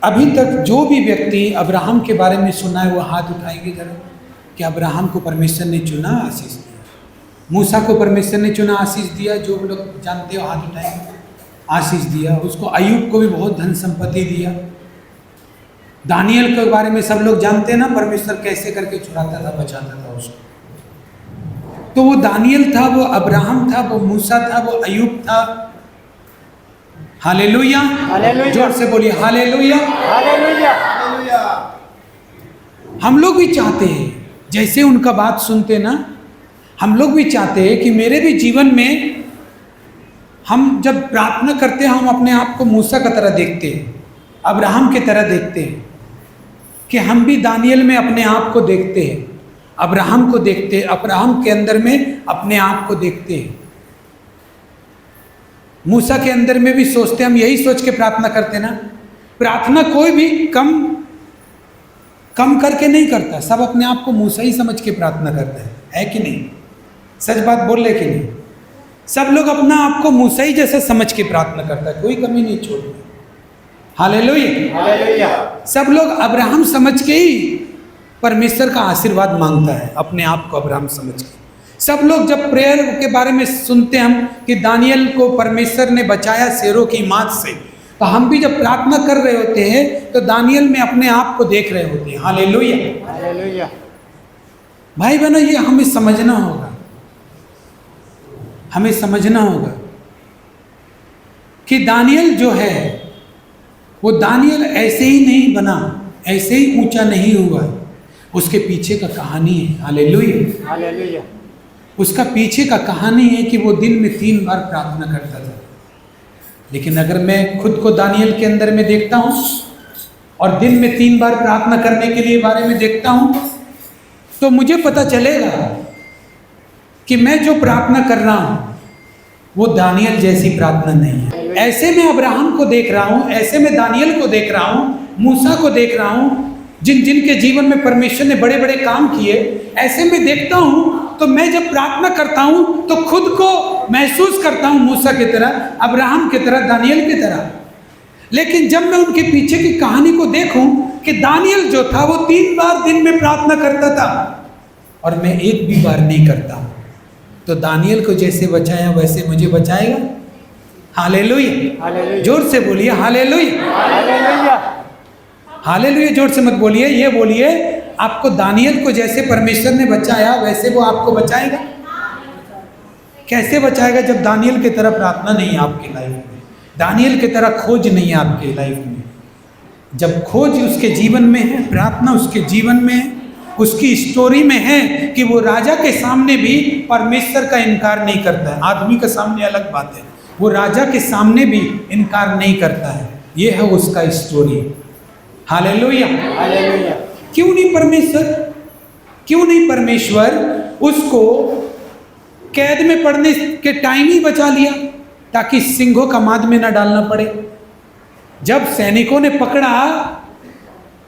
अभी तक जो भी व्यक्ति अब्राहम के बारे में सुना है वो हाथ उठाएंगे जरा कि अब्राहम को परमेश्वर ने चुना, आशीष दिया। मूसा को परमेश्वर ने चुना, आशीष दिया। जो लोग जानते हो हाथ उठाएंगे, आशीष दिया। उसको अय्यूब को भी बहुत धन संपत्ति दिया। दानियल के बारे में सब लोग जानते हैं ना, परमेश्वर कैसे करके छुड़ाता था, बचाता था उसको। तो वो दानियल था, वो अब्राहम था, वो मूसा था, वो अय्यूब था। हालेलुया, जोर से बोलिए हालेलुया, हालेलुया। हम लोग भी चाहते हैं, जैसे उनका बात सुनते ना, हम लोग भी चाहते हैं कि मेरे भी जीवन में हम जब प्रार्थना करते हैं, हम अपने आप को मूसा की तरह देखते हैं, अब्राहम की तरह देखते हैं, कि हम भी दानियल में अपने आप को देखते हैं, अब्राहम को देखते हैं, अब्राहम के अंदर में अपने आप को देखते हैं, मूसा के अंदर में भी सोचते। हम यही सोच के प्रार्थना करते ना। प्रार्थना कोई भी कम करके नहीं करता, सब अपने आप को मूसा ही समझ के प्रार्थना करता है कि नहीं? सच बात बोल रहे कि नहीं? सब लोग अपना आप को मूसा ही जैसा समझ के प्रार्थना करता है, कोई कमी नहीं छोड़ता। हालेलुया। सब लोग अब्राहम समझ के ही परमेश्वर का आशीर्वाद मांगता है, अपने आप को अब्राहम समझ के। सब लोग जब प्रेयर के बारे में सुनते हैं हम कि दानियल को परमेश्वर ने बचाया शेरों की मांस से, तो हम भी जब प्रार्थना कर रहे होते हैं तो दानियल में अपने आप को देख रहे होते हैं। हालेलुया। भाई बहनों, ये हमें समझना होगा, हमें समझना होगा कि दानियल जो है वो दानियल ऐसे ही नहीं बना, ऐसे ही ऊंचा नहीं हुआ, उसके पीछे का कहानी है। हालेलुया। उसका पीछे का कहानी है कि वो दिन में 3 बार प्रार्थना करता था। लेकिन अगर मैं खुद को दानियल के अंदर में देखता हूँ और दिन में 3 बार प्रार्थना करने के लिए बारे में देखता हूँ, तो मुझे पता चलेगा कि मैं जो प्रार्थना कर रहा हूँ वो दानियल जैसी प्रार्थना नहीं है। ऐसे मैं अब्राहम को देख रहा हूँ, ऐसे मैं दानियल को देख रहा हूँ, मूसा को देख रहा हूँ, जिनके जीवन में परमेश्वर ने बड़े बड़े काम किए, ऐसे मैं देखता हूँ। तो मैं जब प्रार्थना करता हूँ तो खुद को महसूस करता हूँ मूसा की तरह, अब्राहम की तरह, दानियल की तरह। लेकिन जब मैं उनके पीछे की कहानी को देखूं कि दानियल जो था वो 3 बार दिन में प्रार्थना करता था और मैं एक भी बार नहीं करता, तो दानियल को जैसे बचाया वैसे मुझे बचाएगा। हालेलुया। जोर से बोलिए हालेलुया। हालेलुया जोर से मत बोलिए, ये बोलिए आपको दानियल को जैसे परमेश्वर ने बचाया वैसे वो आपको बचाएगा। कैसे बचाएगा? जब दानियल की तरह प्रार्थना नहीं है आपकी लाइफ में, दानियल की तरह खोज नहीं है आपकी लाइफ में। जब खोज उसके जीवन में है, प्रार्थना उसके जीवन में है, उसकी स्टोरी में है कि वो राजा के सामने भी परमेश्वर का इनकार नहीं करता है। आदमी के सामने अलग बात है, वो राजा के सामने भी इनकार नहीं करता है। ये है उसका स्टोरी। हालेलुया। क्यों नहीं परमेश्वर उसको कैद में पड़ने के टाइम ही बचा लिया ताकि सिंहों का माद में न डालना पड़े। जब सैनिकों ने पकड़ा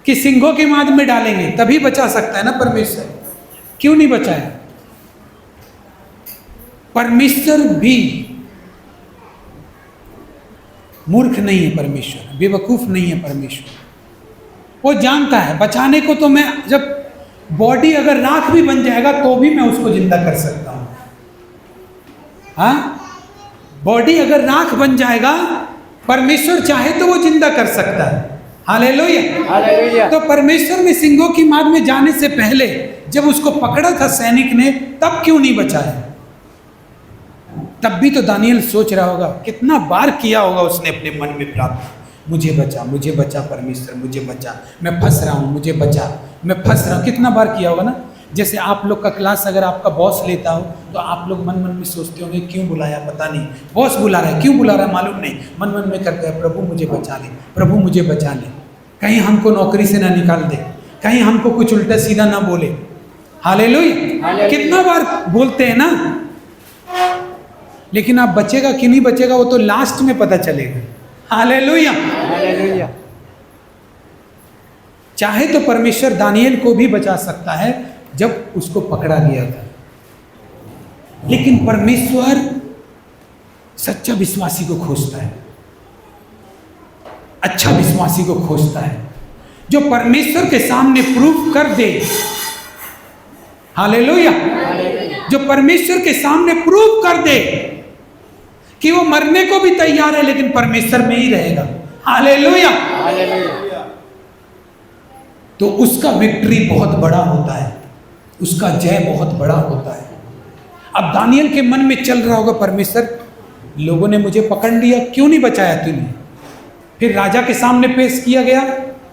कि सिंहों के माद में डालेंगे तभी बचा सकता है ना परमेश्वर, क्यों नहीं बचाया? परमेश्वर भी मूर्ख नहीं है, परमेश्वर बेवकूफ नहीं है। परमेश्वर वो जानता है बचाने को। तो मैं जब बॉडी अगर राख भी बन जाएगा तो भी मैं उसको जिंदा कर सकता हूं। हाँ, बॉडी अगर राख बन जाएगा, परमेश्वर चाहे तो वो जिंदा कर सकता है। हालेलुया। तो परमेश्वर ने सिंहों की माद में जाने से पहले जब उसको पकड़ा था सैनिक ने, तब क्यों नहीं बचाया? तब भी तो दानियल सोच रहा होगा, कितना बार किया होगा उसने अपने मन में प्रार्थना, मुझे बचा परमेश्वर, मुझे बचा, मैं फंस रहा हूँ, मुझे बचा, मैं फंस रहा हूँ। कितना बार किया होगा ना। जैसे आप लोग का क्लास अगर आपका बॉस लेता हो तो आप लोग मन में सोचते होंगे क्यों बुलाया, पता नहीं, बॉस बुला रहा है, क्यों बुला रहा है मालूम नहीं, मन में करते हैं प्रभु मुझे बचा ले, प्रभु मुझे बचा ले, कहीं हमको नौकरी से ना निकाल दे, कहीं हमको कुछ उल्टा सीधा ना बोले। हालेलुया। कितना बार बोलते हैं ना। लेकिन आप बचेगा कि नहीं बचेगा वो तो लास्ट में पता चलेगा। हालेलुया। चाहे तो परमेश्वर दानियल को भी बचा सकता है जब उसको पकड़ा गया था, लेकिन परमेश्वर सच्चा विश्वासी को खोजता है। अच्छा विश्वासी को खोजता है, जो परमेश्वर के सामने प्रूफ कर दे। हालेलुया। जो परमेश्वर के सामने प्रूफ कर दे कि वो मरने को भी तैयार है लेकिन परमेश्वर में ही रहेगा। हालेलुया। तो उसका विक्ट्री बहुत बड़ा होता है, उसका जय बहुत बड़ा होता है। अब दानियल के मन में चल रहा होगा, परमेश्वर लोगों ने मुझे पकड़ लिया, क्यों नहीं बचाया तूने? फिर राजा के सामने पेश किया गया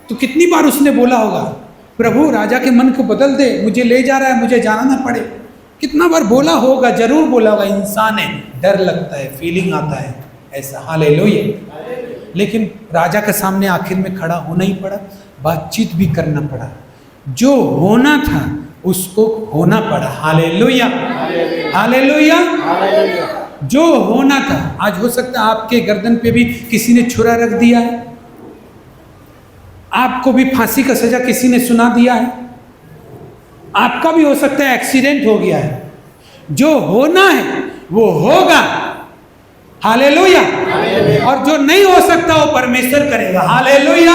तो कितनी बार उसने बोला होगा, प्रभु राजा के मन को बदल दे, मुझे ले जा रहा है, मुझे जाना ना पड़े। कितना बार बोला होगा, जरूर बोला होगा। इंसान है, डर लगता है, फीलिंग आता है ऐसा। हालेलुया। लेकिन राजा के सामने आखिर में खड़ा होना ही पड़ा, बातचीत भी करना पड़ा, जो होना था उसको होना पड़ा। हालेलुया। हालेलुया। जो होना था। आज हो सकता है आपके गर्दन पे भी किसी ने छुरा रख दिया है, आपको भी फांसी का सजा किसी ने सुना दिया है, आपका भी हो सकता है एक्सीडेंट हो गया है। जो होना है वो होगा। हालेलुया। और जो नहीं हो सकता वो परमेश्वर करेगा। हालेलुया।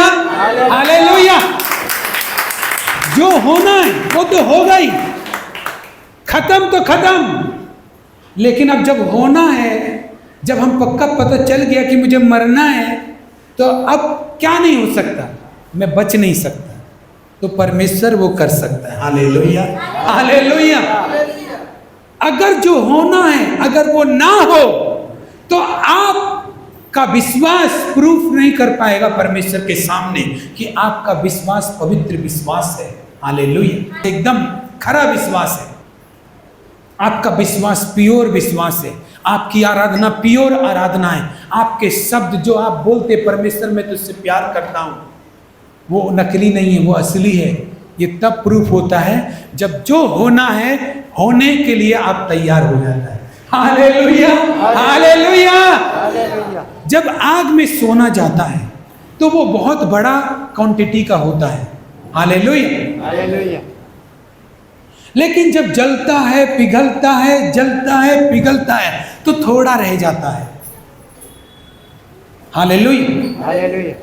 हालेलुया। जो होना है वो तो होगा ही, खत्म तो खत्म। लेकिन अब जब होना है, जब हम पक्का पता चल गया कि मुझे मरना है, तो अब क्या नहीं हो सकता? मैं बच नहीं सकता, तो परमेश्वर वो कर सकता है। हालेलुया। हालेलुया। अगर जो होना है अगर वो ना हो तो आपका विश्वास प्रूफ नहीं कर पाएगा परमेश्वर के सामने कि आपका विश्वास पवित्र विश्वास है। हालेलुया। एकदम खरा विश्वास है, आपका विश्वास प्योर विश्वास है, आपकी आराधना प्योर आराधना है। आपके शब्द जो आप बोलते, परमेश्वर मैं तुझसे प्यार करता हूँ, वो नकली नहीं है, वो असली है। ये तब प्रूफ होता है जब जो होना है होने के लिए आप तैयार हो जाता है। हालेलुया। हालेलुया। जब आग में सोना जाता है तो वो बहुत बड़ा क्वांटिटी का होता है। हालेलुया। हालेलुया। लेकिन जब जलता है, पिघलता है, जलता है, पिघलता है, तो थोड़ा रह जाता है। हालेलुया। हालेलुया।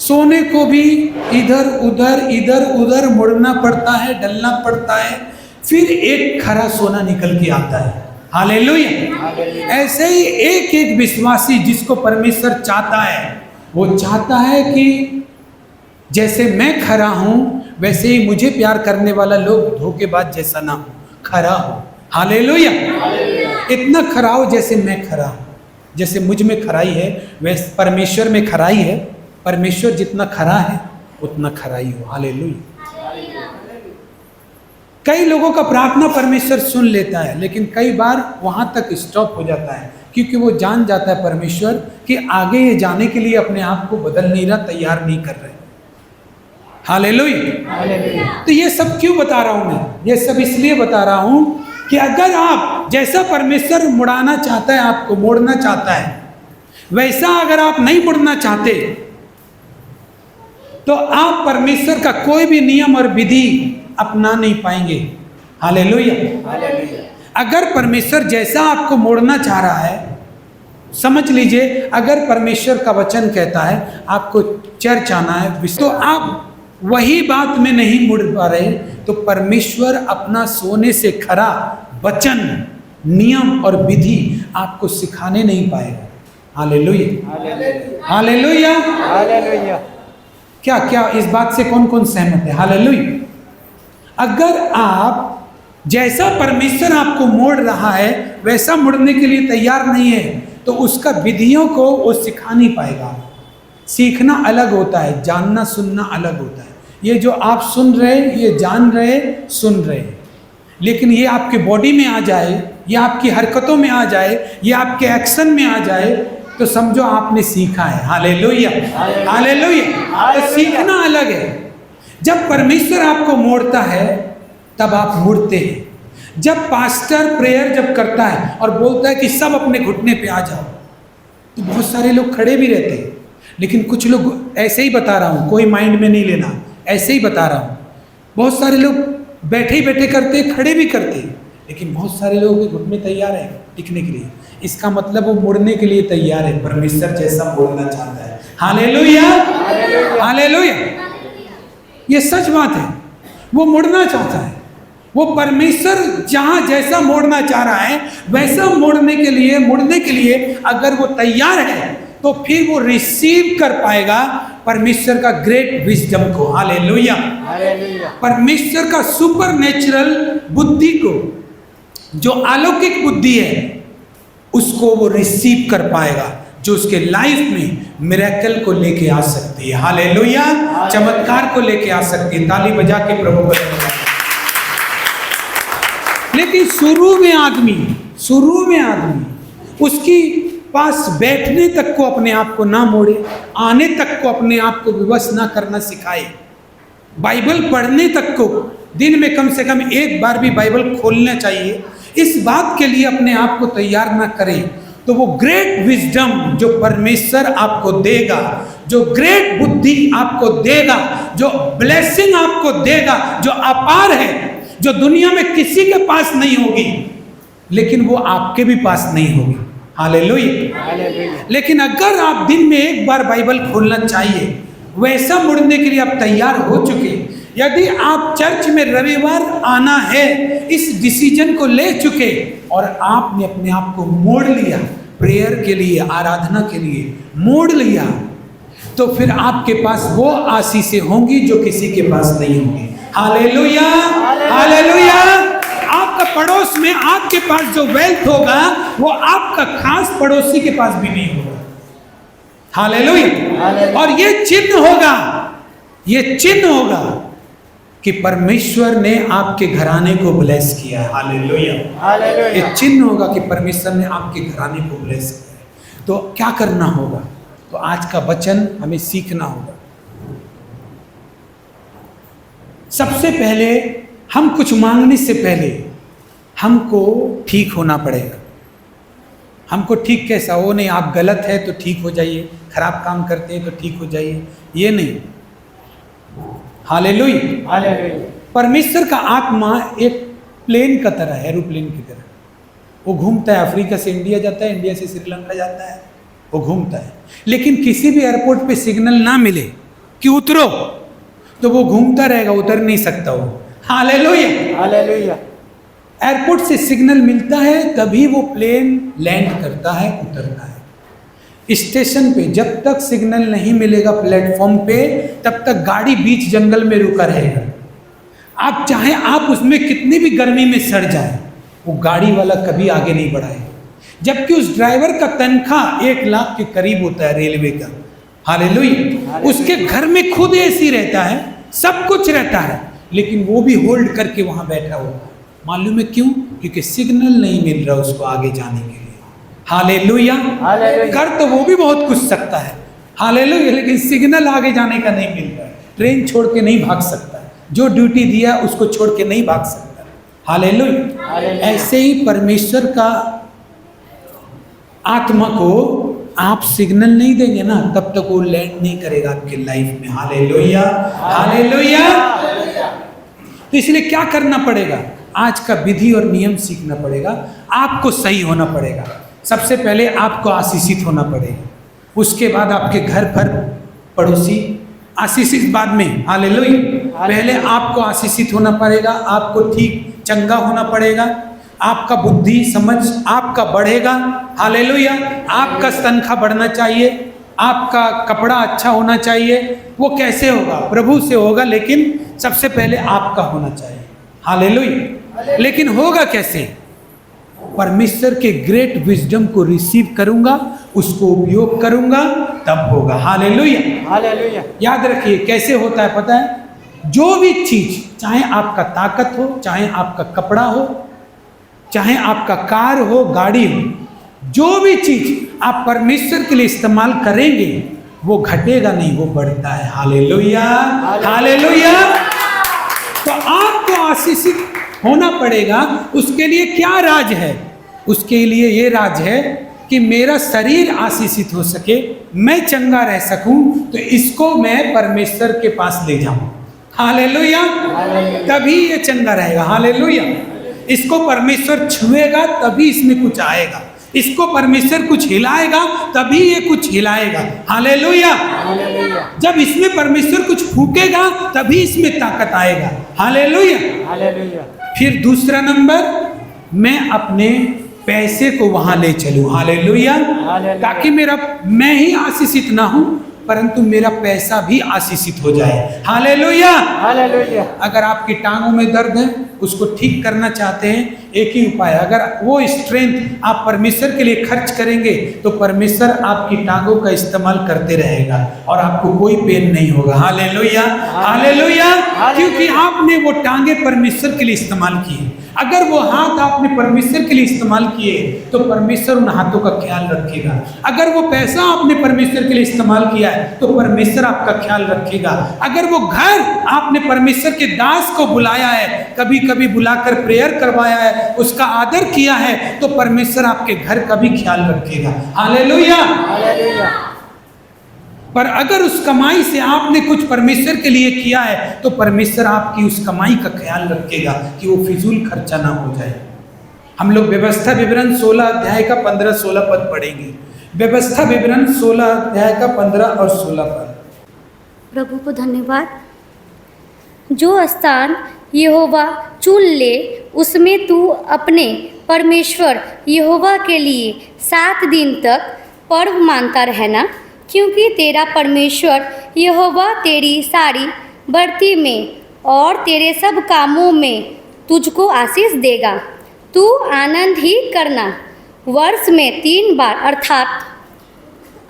सोने को भी इधर उधर मुड़ना पड़ता है, डलना पड़ता है, फिर एक खरा सोना निकल के आता है। हालेलुया। ऐसे ही एक एक विश्वासी जिसको परमेश्वर चाहता है, वो चाहता है कि जैसे मैं खरा हूं वैसे ही मुझे प्यार करने वाला लोग धोखेबाज जैसा ना हो, खरा हो। हालेलुया। इतना खरा हो जैसे मैं खरा हूं, जैसे मुझ में खराई है वैसे परमेश्वर में खराई है। परमेश्वर जितना खरा है उतना खराई हो। हालेलुया। कई लोगों का प्रार्थना परमेश्वर सुन लेता है, लेकिन कई बार वहां तक स्टॉप हो जाता है, क्योंकि वो जान जाता है परमेश्वर कि आगे ये जाने के लिए अपने आप को बदल नहीं रहा, तैयार नहीं कर रहे। हालेलुया। तो ये सब क्यों बता रहा हूं मैं? ये सब इसलिए बता रहा हूं कि अगर आप जैसा परमेश्वर मुड़ाना चाहता है, आपको मोड़ना चाहता है, वैसा अगर आप नहीं मुड़ना चाहते तो आप परमेश्वर का कोई भी नियम और विधि अपना नहीं पाएंगे। हालेलुया। अगर परमेश्वर जैसा आपको मोड़ना चाह रहा है, समझ लीजिए अगर परमेश्वर का वचन कहता है आपको चर्च आना है, तो आप वही बात में नहीं मुड़ पा रहे, तो परमेश्वर अपना सोने से खरा वचन, नियम और विधि आपको सिखाने नहीं पाएगा। हालेलुया। हालेलुया। हालेलुया। क्या क्या इस बात से कौन कौन सहमत है? हालेलुया। अगर आप जैसा परमेश्वर आपको मोड़ रहा है वैसा मुड़ने के लिए तैयार नहीं है, तो उसका विधियों को वो सिखा नहीं पाएगा। सीखना अलग होता है, जानना सुनना अलग होता है। ये जो आप सुन रहे, ये जान रहे, सुन रहे, लेकिन ये आपके बॉडी में आ जाए, ये आपकी हरकतों में आ जाए, ये आपके एक्शन में आ जाए, तो समझो आपने सीखा है। हालेलुया। हालेलुया। तो सीखना अलग है। जब परमेश्वर आपको मोड़ता है तब आप मुड़ते हैं। जब पास्टर प्रेयर जब करता है और बोलता है कि सब अपने घुटने पे आ जाओ, तो बहुत सारे लोग खड़े भी रहते हैं, लेकिन कुछ लोग ऐसे ही बता रहा हूँ, कोई माइंड में नहीं लेना, ऐसे ही बता रहा हूँ। बहुत सारे लोग बैठे ही बैठे करते, खड़े भी करते, लेकिन बहुत सारे लोग घुटने तैयार हैं, टिकने के लिए। इसका मतलब वो मुड़ने के लिए तैयार है, परमेश्वर जैसा मुड़ना चाहता है। Hallelujah, hallelujah. ये सच बात है, वो मुड़ना चाहता है। वो परमेश्वर जहां जैसा मोड़ना चाह रहा है वैसा मुड़ने के लिए अगर वो तैयार है तो फिर वो रिसीव कर पाएगा परमेश्वर का ग्रेट विजडम को। हालेलुया, परमेश्वर का सुपर नेचुरल बुद्धि को, जो अलौकिक बुद्धि है उसको वो रिसीव कर पाएगा, जो उसके लाइफ में मिरेकल को लेके आ सकती है। हालेलुया, चमत्कार को लेके आ सकती है। ताली बजा के प्रभु को। लेकिन शुरू में आदमी उसकी पास बैठने तक को अपने आप को ना मोड़े, आने तक को अपने आप को विवश ना करना सिखाए, बाइबल पढ़ने तक को दिन में कम से कम एक बार भी बाइबल खोलना चाहिए, इस बात के लिए अपने आप को तैयार ना करें, तो वो ग्रेट विजडम जो परमेश्वर आपको देगा, जो ग्रेट बुद्धि आपको देगा, जो ब्लेसिंग आपको देगा, जो अपार है, जो दुनिया में किसी के पास नहीं होगी, लेकिन वो आपके भी पास नहीं होगी। हालेलुया। लेकिन अगर आप दिन में एक बार बाइबल खोलना चाहिए, वैसा मुड़ने के लिए आप तैयार हो चुके, यदि आप चर्च में रविवार आना है इस डिसीजन को ले चुके और आपने अपने आप को मोड़ लिया प्रेयर के लिए, आराधना के लिए मोड़ लिया, तो फिर आपके पास वो आशीषें होंगी जो किसी के पास नहीं होंगी। Hallelujah, hallelujah. आपका पड़ोस में आपके पास जो वेल्थ होगा वो आपका खास पड़ोसी के पास भी नहीं होगा। हालेलुया। और ये चिन्ह होगा कि परमेश्वर ने आपके घराने को ब्लेस किया है। हालेलुया। ये चिन्ह होगा कि परमेश्वर ने आपके घराने को ब्लेस किया है। तो क्या करना होगा? तो आज का वचन हमें सीखना होगा। सबसे पहले हम कुछ मांगने से पहले हमको ठीक होना पड़ेगा। हमको ठीक कैसा? वो नहीं आप गलत है तो ठीक हो जाइए, खराब काम करते हैं तो ठीक हो जाइए, ये नहीं। हालेलुया। परमेश्वर का आत्मा एक प्लेन का तरह है, एरोप्लेन की तरह। वो घूमता है, अफ्रीका से इंडिया जाता है, इंडिया से श्रीलंका जाता है, वो घूमता है। लेकिन किसी भी एयरपोर्ट पे सिग्नल ना मिले कि उतरो, तो वो घूमता रहेगा, उतर नहीं सकता वो। Hallelujah, hallelujah. एयरपोर्ट से सिग्नल मिलता है तभी वो प्लेन लैंड करता है, उतरता है। स्टेशन पे जब तक सिग्नल नहीं मिलेगा प्लेटफॉर्म पे, तब तक गाड़ी बीच जंगल में रुका रहेगा। आप चाहे आप उसमें कितनी भी गर्मी में सड़ जाए, वो गाड़ी वाला कभी आगे नहीं बढ़ाएगा। जबकि उस ड्राइवर का तनख्वाह 1 लाख के करीब होता है रेलवे का। हालेलुया। उसके घर में खुद एसी रहता है, सब कुछ रहता है, लेकिन वो भी होल्ड करके वहां बैठा हुआ है। मालूम है क्यों? क्योंकि सिग्नल नहीं मिल रहा उसको आगे जाने के लिए। हालेलुया। कर तो वो भी बहुत कुछ सकता है, हालेलुया, लेकिन सिग्नल आगे जाने का नहीं मिल रहा है। ट्रेन छोड़ के नहीं भाग सकता, जो ड्यूटी दिया उसको छोड़ के नहीं भाग सकता। हालेलुया। ऐसे ही परमेश्वर का आत्मा को आप सिग्नल नहीं देंगे ना, तब तक वो लैंड नहीं करेगा आपके लाइफ में। Hallelujah, hallelujah. तो इसलिए क्या करना पड़ेगा? आज का विधि और नियम सीखना पड़ेगा। आपको सही होना पड़ेगा। सबसे पहले आपको आशीषित होना पड़ेगा, उसके बाद आपके घर पर पड़ोसी आशीषित बाद में। हालेलुया। पहले आपको आशीषित होना पड़ेगा, आपको ठीक चंगा होना पड़ेगा, आपका बुद्धि समझ आपका बढ़ेगा। हालेलुया। आपका तनख्वाह बढ़ना चाहिए, आपका कपड़ा अच्छा होना चाहिए। वो कैसे होगा? प्रभु से होगा, लेकिन सबसे पहले आपका होना चाहिए। हालेलुया। लेकिन होगा कैसे? परमेश्वर के ग्रेट विजडम को रिसीव करूंगा, उसको उपयोग करूंगा, तब होगा। Hallelujah, hallelujah. याद रखिए कैसे होता है पता है? जो भी चीज, चाहे आपका ताकत हो, चाहे आपका कपड़ा हो, चाहे आपका कार हो, गाड़ी हो, जो भी चीज आप परमेश्वर के लिए इस्तेमाल करेंगे वो घटेगा नहीं, वो बढ़ता है। Hallelujah, hallelujah. तो आपको आशीषित होना पड़ेगा। उसके लिए क्या राज है? उसके लिए ये राज है कि मेरा शरीर आशीषित हो सके, मैं चंगा रह सकूं, तो इसको मैं परमेश्वर के पास ले जाऊं। हालेलुया। तभी ये चंगा रहेगा। हालेलुया। इसको परमेश्वर छुएगा तभी इसमें कुछ आएगा, इसको परमेश्वर कुछ हिलाएगा तभी ये कुछ हिलाएगा। हालेलुया। जब इसमें परमेश्वर कुछ फूकेगा तभी इसमें ताकत आएगा। हालेलुया। फिर दूसरा नंबर, मैं अपने पैसे को वहां ले चलूं। हालेलुया। ताकि मैं ही आशीषित ना हूं परंतु मेरा पैसा भी आशीषित हो जाए। हालेलुया। अगर आपकी टांगों में दर्द है, उसको ठीक करना चाहते हैं, एक ही उपाय, अगर वो स्ट्रेंथ आप परमेश्वर के लिए खर्च करेंगे तो परमेश्वर आपकी टांगों का इस्तेमाल करते रहेगा और आपको कोई पेन नहीं होगा। हालेलुया। हालेलुया। क्योंकि आपने वो टांगे परमेश्वर के लिए इस्तेमाल किए। अगर वो हाथ आपने परमेश्वर के लिए इस्तेमाल किए तो परमेश्वर उन हाथों का ख्याल रखेगा। अगर वो पैसा आपने परमेश्वर के लिए इस्तेमाल किया है तो परमेश्वर आपका ख्याल रखेगा। अगर वो घर आपने परमेश्वर के दास को बुलाया है, कभी कभी बुलाकर प्रेयर करवाया है, उसका आदर किया है, तो परमेश्वर आपके घर का भी ख्याल रखेगा। हालेलुया। पर अगर उस कमाई से आपने कुछ परमेश्वर के लिए किया है तो परमेश्वर आपकी उस कमाई का ख्याल रखेगा कि वो फिजूल खर्चा ना हो जाए। हम लोग व्यवस्था विवरण 16 अध्याय का 15-16 पद पढ़ेंगे। व्यवस्था विवरण 16 अध्याय का 15 और 16 पद। प्रभु को धन्यवाद। जो स्थान यहोवा चुन ले उसमें तू अपने परमेश्वर यहोवा के लिए 7 दिन तक पर्व मानता रहना, क्योंकि तेरा परमेश्वर यहोवा तेरी सारी बढ़ती में और तेरे सब कामों में तुझको आशीष देगा। तू आनंद ही करना। वर्ष में 3 बार अर्थात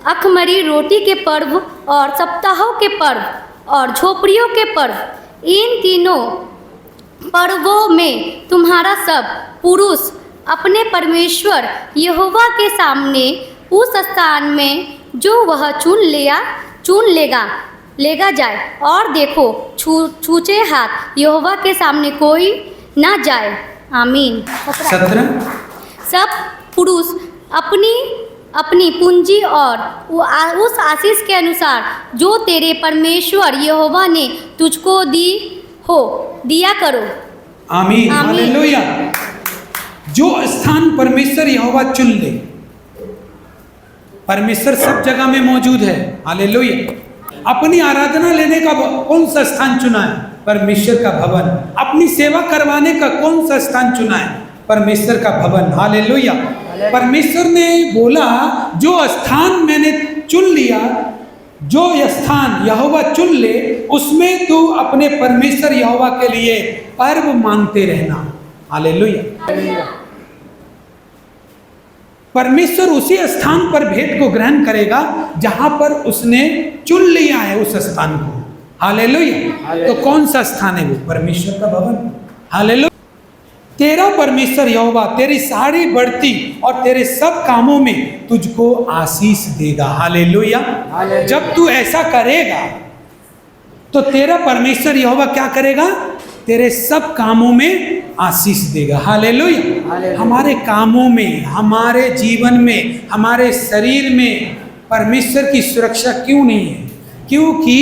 अखमरी रोटी के पर्व और सप्ताहों के पर्व और झोपड़ियों के पर्व, इन तीनों पर्वों में तुम्हारा सब पुरुष अपने परमेश्वर यहोवा के सामने उस स्थान में जो वह चुन लेगा जाए। और देखो, छूचे हाथ यहोवा के सामने कोई ना जाए। आमीन। 17 सब पुरुष अपनी अपनी पूंजी और उस आशीष के अनुसार जो तेरे परमेश्वर यहोवा ने तुझको दिया करो। आमीन। हालेलुया। जो स्थान परमेश्वर यहोवा चुन ले, परमेश्वर सब जगह में मौजूद है। हालेलुया। अपनी आराधना लेने का कौन सा स्थान चुना है? परमेश्वर का भवन। अपनी सेवा करवाने का कौन सा स्थान चुना है? परमेश्वर का भवन। हालेलुया। परमेश्वर ने बोला, जो स्थान मैंने चुन लिया, जो स्थान यहोवा चुन ले, उसमें तू अपने परमेश्वर यहोवा के लिए पर्व मांगते रहना। हालेलुया। परमेश्वर उसी स्थान पर भेंट को ग्रहण करेगा जहां पर उसने चुन लिया है उस स्थान को। हालेलुया। तो कौन सा स्थान है वो? परमेश्वर का भवन। हालेलुया। तेरा परमेश्वर यहोवा तेरी सारी बढ़ती और तेरे सब कामों में तुझको आशीष देगा। हालेलुया। जब तू ऐसा करेगा तो तेरा परमेश्वर यहोवा क्या करेगा? तेरे सब कामों में आशीष देगा। हालेलुया। हमारे कामों में, हमारे जीवन में, हमारे शरीर में परमेश्वर की सुरक्षा क्यों नहीं है? क्योंकि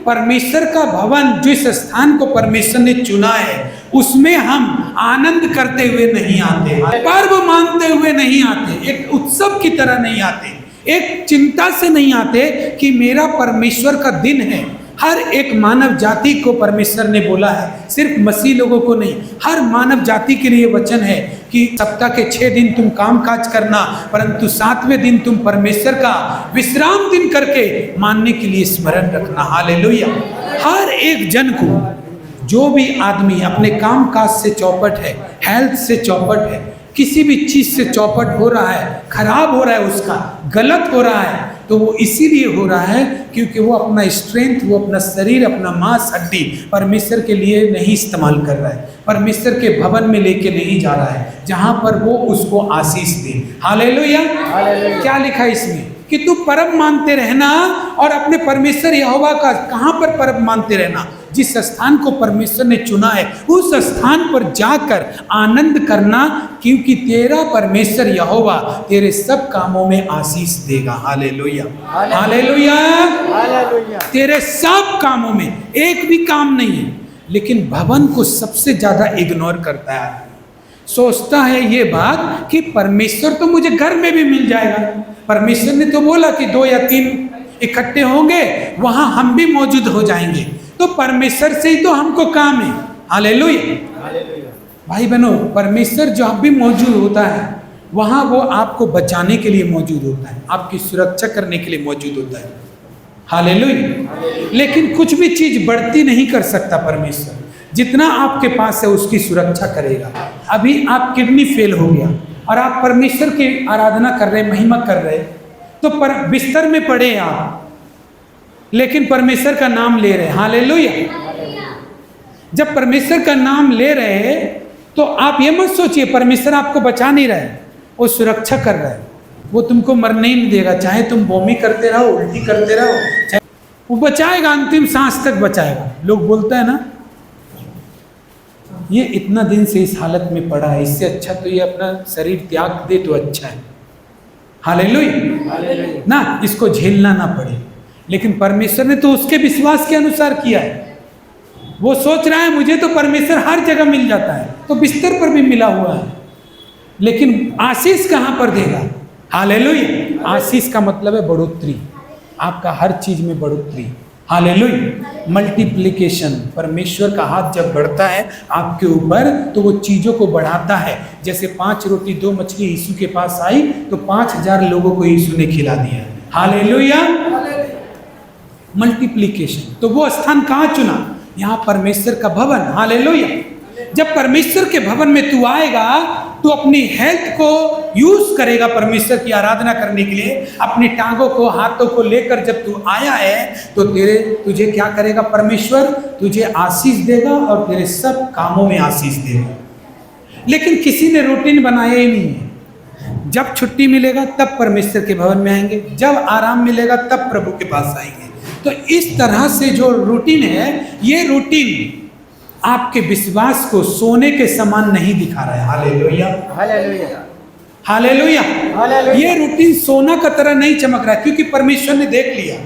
परमेश्वर का भवन, जिस स्थान को परमेश्वर ने चुना है, उसमें हम आनंद करते हुए नहीं आते, पर्व मानते हुए नहीं आते, एक उत्सव की तरह नहीं आते, एक चिंता से नहीं आते कि मेरा परमेश्वर का दिन है। हर एक मानव जाति को परमेश्वर ने बोला है, सिर्फ मसीह लोगों को नहीं, हर मानव जाति के लिए वचन है कि सप्ताह के 6 दिन तुम काम काज करना, परंतु 7वें दिन तुम परमेश्वर का विश्राम दिन करके मानने के लिए स्मरण रखना। हालेलुया। हर एक जन को, जो भी आदमी अपने काम काज से चौपट है, हेल्थ से चौपट है, किसी भी चीज से चौपट हो रहा है, खराब हो रहा है, उसका गलत हो रहा है, तो वो इसीलिए हो रहा है क्योंकि वो अपना स्ट्रेंथ, वो अपना शरीर, अपना मांस हड्डी परमेश्वर के लिए नहीं इस्तेमाल कर रहा है, परमेश्वर के भवन में लेके नहीं जा रहा है जहां पर वो उसको आशीष दे। हालेलुया। क्या लिखा है इसमें? कि तू पर्व मानते रहना और अपने परमेश्वर यहोवा का कहां पर पर्व मानते रहना? जिस स्थान को परमेश्वर ने चुना है उस स्थान पर जाकर आनंद करना, क्योंकि तेरा परमेश्वर यहोवा तेरे सब कामों में आशीष देगा। हालेलुया। हालेलुया। तेरे सब कामों में, एक भी काम नहीं है, लेकिन भवन को सबसे ज्यादा इग्नोर करता है। सोचता है ये बात कि परमेश्वर तो मुझे घर में भी मिल जाएगा। परमेश्वर ने तो बोला कि 2 या 3 इकट्ठे होंगे वहां हम भी मौजूद हो जाएंगे, तो परमेश्वर से ही तो हमको काम है। हालेलुया। भाई बहनों, परमेश्वर जहाँ भी मौजूद होता है वहां वो आपको बचाने के लिए मौजूद होता है, आपकी सुरक्षा करने के लिए मौजूद होता है। हालेलुया। लेकिन कुछ भी चीज बढ़ती नहीं कर सकता परमेश्वर, जितना आपके पास है उसकी सुरक्षा करेगा। अभी आप किडनी फेल हो गया और आप परमेश्वर की आराधना कर रहे, महिमा कर रहे, तो बिस्तर में पड़े आप, लेकिन परमेश्वर का नाम ले रहे। हालेलुया। जब परमेश्वर का नाम ले रहे तो आप ये मत सोचिए परमेश्वर आपको बचा नहीं रहे, वो सुरक्षा कर रहा है। वो तुमको मरने ही नहीं देगा, चाहे तुम बोमी करते रहो, उल्टी करते रहो, चाहे वो बचाएगा, अंतिम सांस तक बचाएगा। लोग बोलते हैं ना, ये इतना दिन से इस हालत में पड़ा है, इससे अच्छा तो ये अपना शरीर त्याग दे तो अच्छा है। हालेलुया ना, इसको झेलना ना पड़े। लेकिन परमेश्वर ने तो उसके विश्वास के अनुसार किया है। वो सोच रहा है मुझे तो परमेश्वर हर जगह मिल जाता है, तो बिस्तर पर भी मिला हुआ है, लेकिन आशीष कहाँ पर देगा? हालेलुया। आशीष का मतलब है बढ़ोतरी, आपका हर चीज में बढ़ोतरी। हालेलुया। मल्टीप्लिकेशन, परमेश्वर का हाथ जब बढ़ता है आपके ऊपर तो वो चीजों को बढ़ाता है। जैसे 5 रोटी 2 मछली यीशु के पास आई तो 5000 लोगों को यीशु ने खिला दिया। हालेलुया। मल्टीप्लिकेशन। तो वो स्थान कहाँ चुना? यहाँ परमेश्वर का भवन। हालेलुया। जब परमेश्वर के भवन में तू आएगा तो अपनी हेल्थ को यूज करेगा परमेश्वर की आराधना करने के लिए। अपनी टांगों को, हाथों को लेकर जब तू आया है तो तुझे क्या करेगा? परमेश्वर तुझे आशीष देगा और तेरे सब कामों में आशीष देगा। लेकिन किसी ने रूटीन बनाया ही नहीं है। जब छुट्टी मिलेगा तब परमेश्वर के भवन में आएंगे, जब आराम मिलेगा तब प्रभु के पास आएंगे। तो इस तरह से जो रूटीन है, ये रूटीन आपके विश्वास को सोने के समान नहीं दिखा रहा है। हालेलुया। हालेलुया। हालेलुया। हालेलुया। ये रूटीन सोना का तरह नहीं चमक रहा है, क्योंकि परमेश्वर ने देख लिया।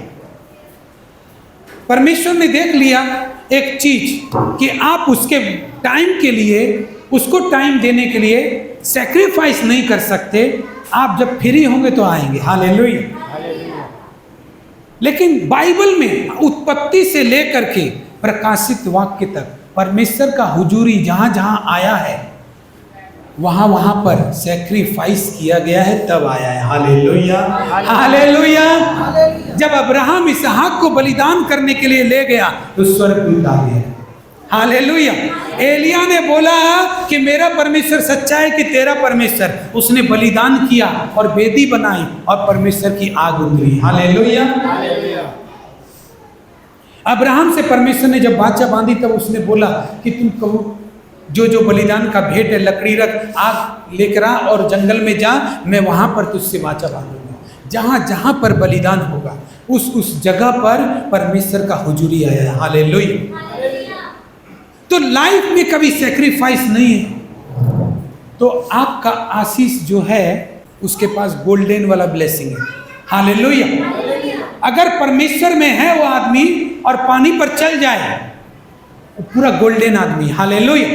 परमेश्वर ने देख लिया एक चीज कि आप उसके टाइम के लिए, उसको टाइम देने के लिए सैक्रिफाइस नहीं कर सकते। आप जब फ्री होंगे तो आएंगे। हालेलुया। लेकिन बाइबल में उत्पत्ति से लेकर के प्रकाशित वाक्य तक परमेश्वर का हुजूरी जहां जहां आया है वहां वहां पर सैक्रिफाइस किया गया है, तब आया है। हालेलुया। हालेलुया। जब अब्राहम इसहाक को बलिदान करने के लिए ले गया तो स्वर्गदूत आ गया। हालेलुया। एलिया ने बोला कि मेरा परमेश्वर सच्चा है कि तेरा परमेश्वर। उसने बलिदान किया और वेदी बनाई और परमेश्वर की आग उतरी। हालेलुया। अब्राहम से परमेश्वर ने जब वाचा बांधी तब उसने बोला कि तुम कहो जो जो बलिदान का भेंट है, लकड़ी रख, आग लेकर आ और जंगल में जा, मैं वहां पर तुझसे वाचा बांधूंगा। जहां जहां पर बलिदान होगा उस जगह पर परमेश्वर का हुजूरी आया है। हालेलुया। तो लाइफ में कभी सैक्रिफाइस नहीं है तो आपका आशीष जो है उसके पास गोल्डन वाला ब्लेसिंग है। हालेलुया। अगर परमेश्वर में है वो आदमी और पानी पर चल जाए, पूरा गोल्डन आदमी। हालेलुया।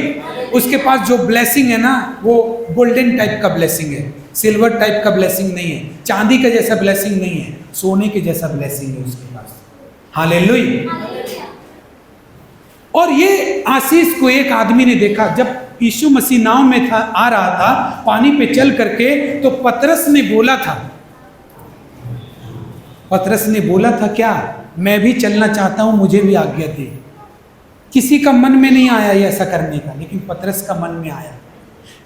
उसके पास जो ब्लेसिंग है ना वो गोल्डन टाइप का ब्लेसिंग है, सिल्वर टाइप का ब्लेसिंग नहीं है, चांदी का जैसा ब्लेसिंग नहीं है, सोने के जैसा ब्लेसिंग है उसके पास। हालेलुया। और ये आशीष को एक आदमी ने देखा जब यीशु मसीह नाव में था, आ रहा था पानी पे चल करके, तो पतरस ने बोला था क्या? मैं भी चलना चाहता हूं, मुझे भी आज्ञा दे। किसी का मन में नहीं आया ये ऐसा करने का, लेकिन पतरस का मन में आया।